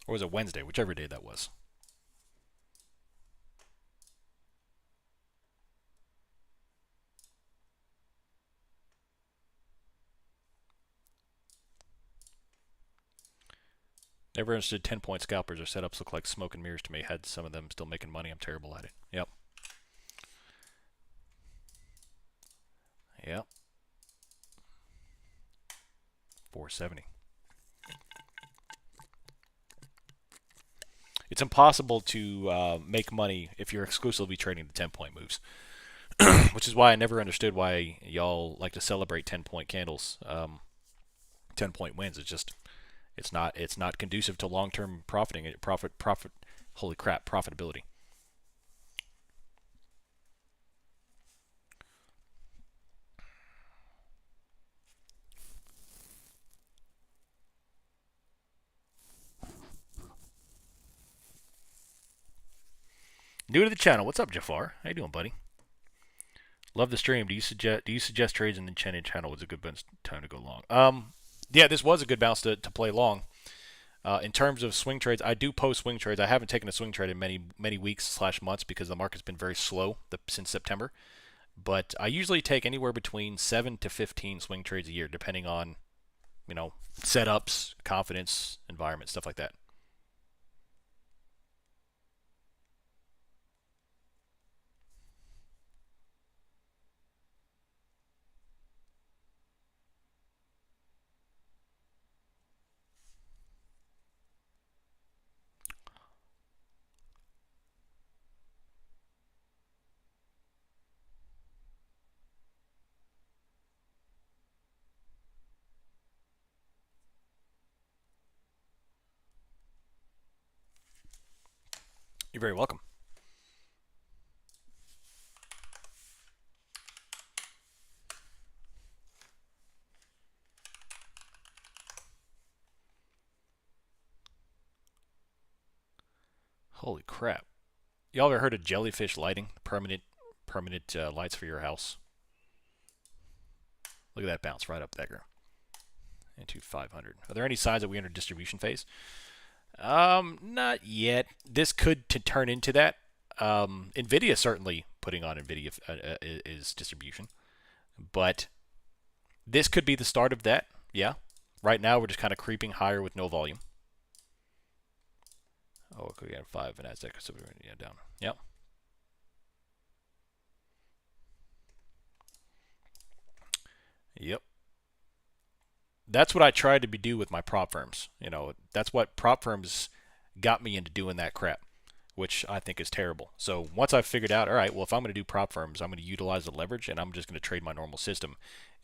Or was it Wednesday? Whichever day that was. Never understood 10-point scalpers or setups look like smoke and mirrors to me. Had some of them still making money. I'm terrible at it. Yep. Yep. 470. It's impossible to make money if you're exclusively trading the 10-point moves, which is why I never understood why y'all like to celebrate 10-point candles, 10-point wins. It's not conducive to long-term profiting. Profit. Holy crap, profitability. New to the channel. What's up, Jafar? How you doing, buddy? Love the stream. Do you suggest trades in the channel was a good time to go long? Yeah, this was a good bounce to play long. In terms of swing trades, I do post swing trades. I haven't taken a swing trade in many weeks/months because the market's been very slow since September. But I usually take anywhere between 7 to 15 swing trades a year, depending on setups, confidence, environment, stuff like that. You're very welcome. Holy crap! Y'all ever heard of jellyfish lighting? Permanent lights for your house. Look at that bounce right up there into 500. Are there any signs that we enter distribution phase? Not yet. This could turn into that. Nvidia certainly putting on Nvidia is distribution, but this could be the start of that. Yeah. Right now we're just kind of creeping higher with no volume. Oh, we got 5 in NASDAQ, so we're down. Yep. Yep. That's what I tried to do with my prop firms. That's what prop firms got me into doing that crap, which I think is terrible. So once I figured out, all right, well, if I'm going to do prop firms, I'm going to utilize the leverage and I'm just going to trade my normal system.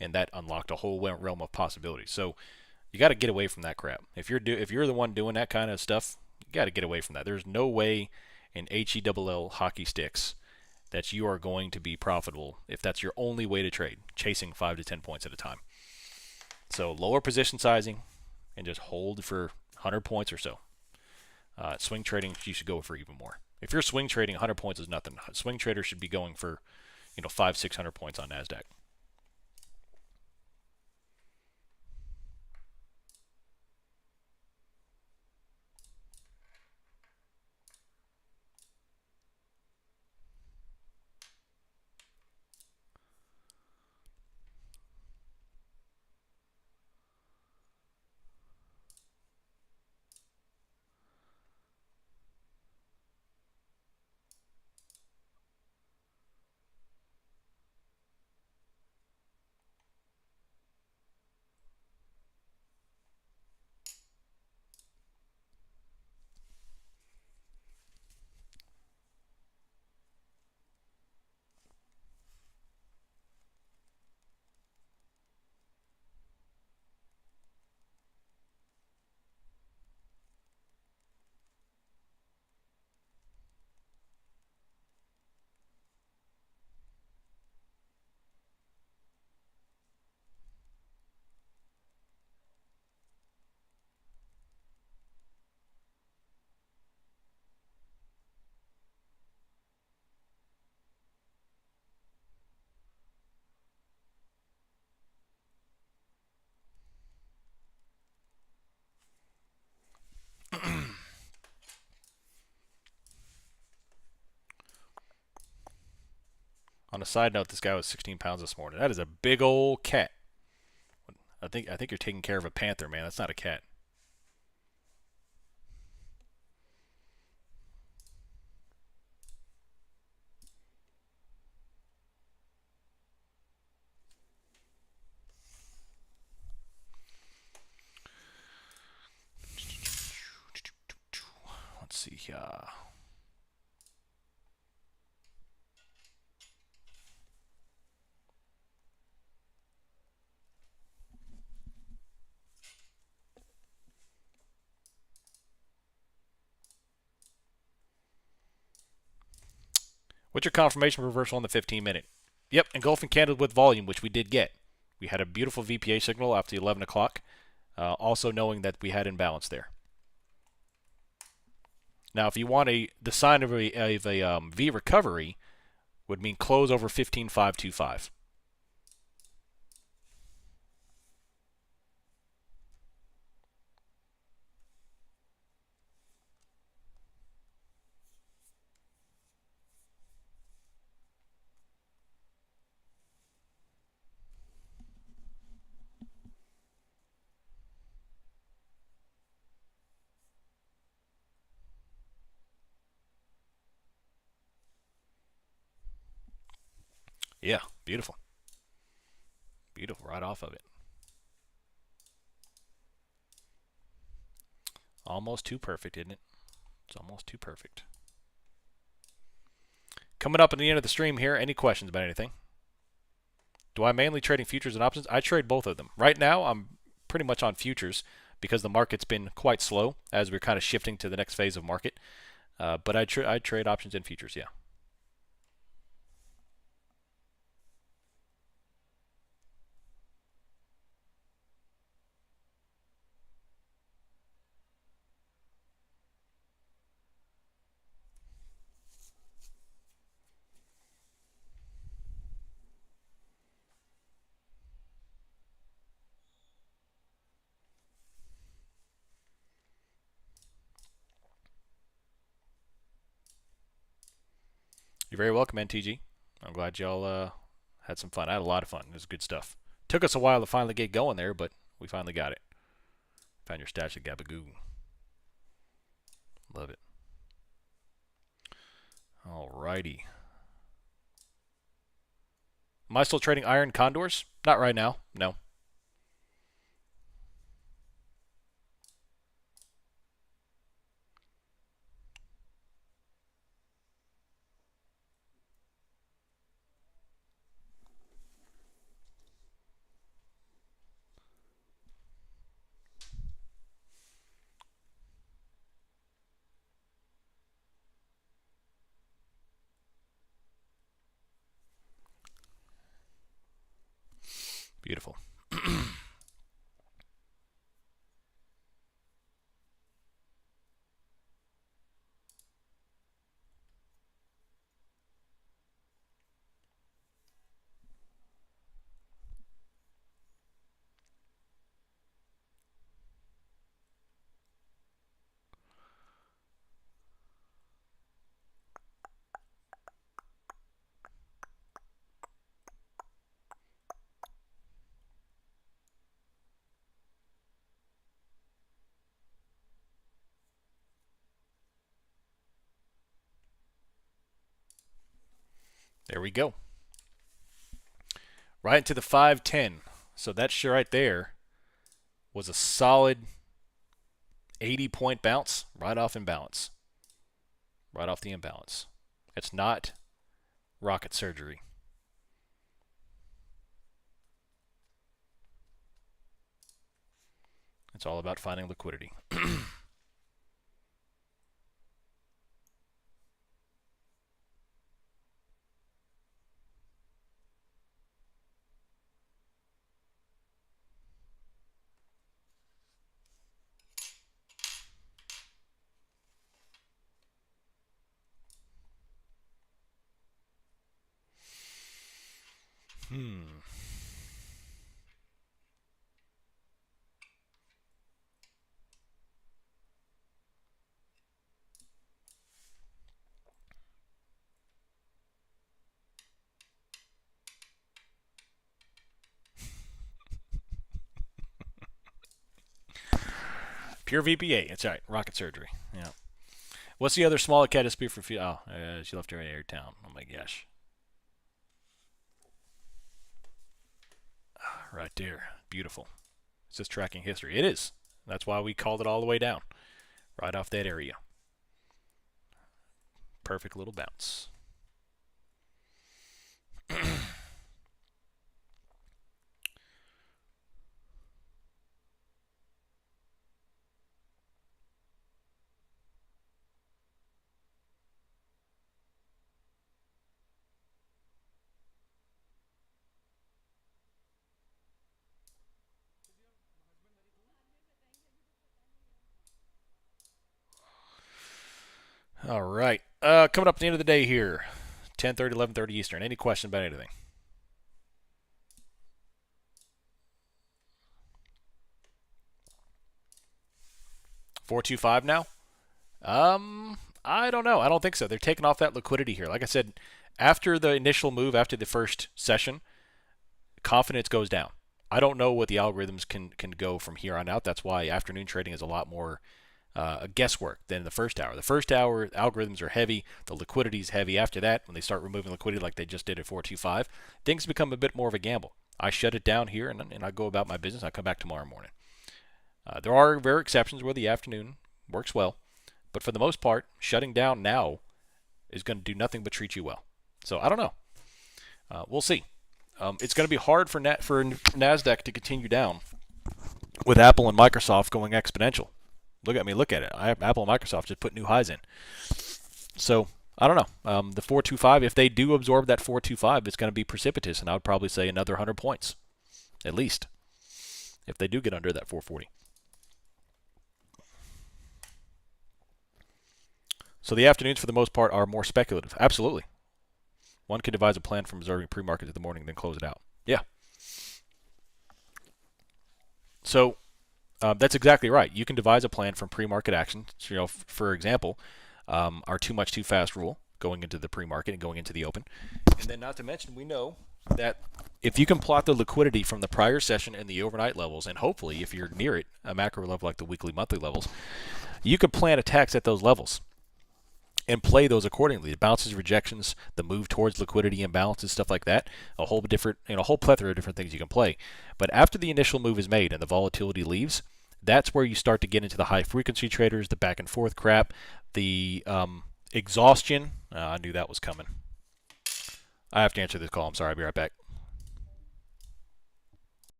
And that unlocked a whole realm of possibilities. So you got to get away from that crap. If you're the one doing that kind of stuff, you got to get away from that. There's no way in HELL hockey sticks that you are going to be profitable if that's your only way to trade, chasing 5 to 10 points at a time. So lower position sizing and just hold for 100 points or so. Swing trading, you should go for even more. If you're swing trading, 100 points is nothing. Swing traders should be going for 500-600 points on NASDAQ. On a side note, this guy was 16 pounds this morning. That is a big old cat. I think you're taking care of a panther, man. That's not a cat. Let's see here. What's your confirmation reversal on the 15-minute? Yep, engulfing candle with volume, which we did get. We had a beautiful VPA signal after 11 o'clock, also knowing that we had imbalance there. Now, if you want the sign of a V recovery, would mean close over 15.525. Yeah, beautiful. Beautiful, right off of it. Almost too perfect, isn't it? It's almost too perfect. Coming up at the end of the stream here, any questions about anything? Do I mainly trading futures and options? I trade both of them. Right now, I'm pretty much on futures because the market's been quite slow as we're kind of shifting to the next phase of market. But I trade options and futures, yeah. You're very welcome, NTG. I'm glad y'all had some fun. I had a lot of fun. It was good stuff. Took us a while to finally get going there, but we finally got it. Found your stash at Gabagoo. Love it. Alrighty. Am I still trading iron condors? Not right now. No. Beautiful. There we go. Right into the 510. So that shit right there was a solid 80-point bounce right off imbalance. Right off the imbalance. It's not rocket surgery. It's all about finding liquidity. Pure VPA. That's right. Rocket surgery. Yeah. What's the other smaller cat dispute for? She left her air town. Oh my gosh. Right there. Beautiful. It's just tracking history. It is. That's why we called it all the way down. Right off that area. Perfect little bounce. All right. Coming up at the end of the day here, 10:30, 11:30 Eastern. Any question about anything? $4.25 now? I don't know. I don't think so. They're taking off that liquidity here. Like I said, after the initial move, after the first session, confidence goes down. I don't know what the algorithms can go from here on out. That's why afternoon trading is a lot more guesswork than the first hour. The first hour, algorithms are heavy. The liquidity is heavy. After that, when they start removing liquidity like they just did at 425, things become a bit more of a gamble. I shut it down here, and I go about my business. I come back tomorrow morning. There are rare exceptions where the afternoon works well, but for the most part, shutting down now is going to do nothing but treat you well. So I don't know. We'll see. It's going to be hard for NASDAQ to continue down with Apple and Microsoft going exponential. Look at it. Apple and Microsoft just put new highs in. So I don't know. The 425, if they do absorb that 425, it's going to be precipitous, and I would probably say another 100 points, at least, if they do get under that 440. So the afternoons, for the most part, are more speculative. Absolutely. One could devise a plan from observing pre-market to the morning, then close it out. Yeah. So that's exactly right. You can devise a plan from pre-market action. So, for example, our too much too fast rule going into the pre-market and going into the open. And then not to mention, we know that if you can plot the liquidity from the prior session and the overnight levels, and hopefully if you're near it, a macro level like the weekly, monthly levels, you could plan attacks at those levels and play those accordingly. The bounces, rejections, the move towards liquidity imbalances, stuff like that. A whole plethora of different things you can play. But after the initial move is made and the volatility leaves, that's where you start to get into the high frequency traders, the back and forth crap, the exhaustion. I knew that was coming. I have to answer this call. I'm sorry. I'll be right back.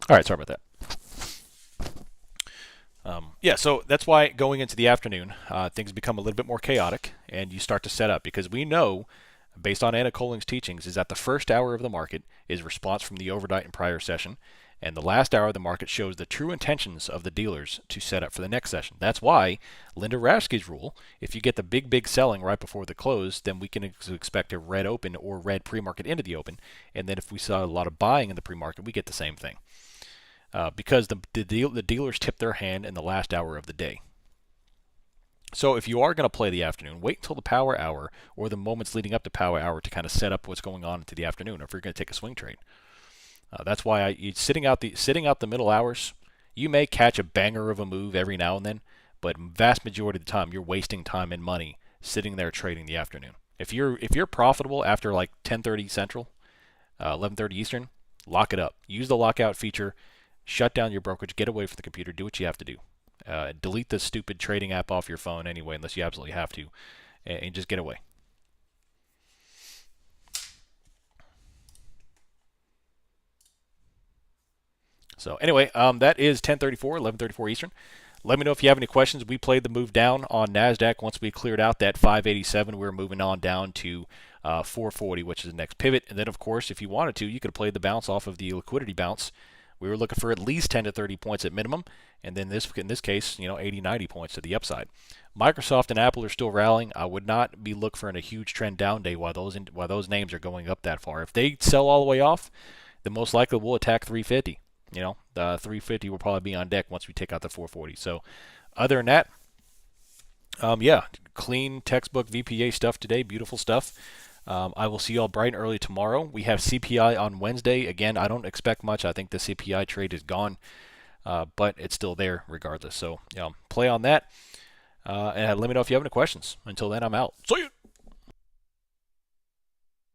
All right, sorry about that. Yeah, so that's why going into the afternoon, things become a little bit more chaotic, and you start to set up because we know, based on Anna Colling's teachings, is that the first hour of the market is response from the overnight and prior session, and the last hour of the market shows the true intentions of the dealers to set up for the next session. That's why Linda Raschke's rule: if you get the big selling right before the close, then we can expect a red open or red pre-market into the open, and then if we saw a lot of buying in the pre-market, we get the same thing. Because the dealers tip their hand in the last hour of the day. So if you are going to play the afternoon, wait until the power hour or the moments leading up to power hour to kind of set up what's going on into the afternoon. Or if you're going to take a swing trade, that's why sitting out the middle hours. You may catch a banger of a move every now and then, but vast majority of the time you're wasting time and money sitting there trading the afternoon. If you're profitable after like 10:30 Central, 11:30 Eastern, lock it up. Use the lockout feature. Shut down your brokerage, get away from the computer, do what you have to do. Delete the stupid trading app off your phone anyway, unless you absolutely have to, and just get away. So anyway, that is 10:34, 11:34 Eastern. Let me know if you have any questions. We played the move down on NASDAQ. Once we cleared out that 587, we were moving on down to 440, which is the next pivot. And then, of course, if you wanted to, you could have played the bounce off of the liquidity bounce. We were looking for at least 10 to 30 points at minimum, and then in this case, 80, 90 points to the upside. Microsoft and Apple are still rallying. I would not be looking for a huge trend down day while those names are going up that far. If they sell all the way off, then most likely we'll attack 350. The 350 will probably be on deck once we take out the 440. So, other than that, yeah, clean textbook VPA stuff today. Beautiful stuff. I will see you all bright and early tomorrow. We have CPI on Wednesday. Again, I don't expect much. I think the CPI trade is gone, but it's still there regardless. So, play on that. And let me know if you have any questions. Until then, I'm out. See you.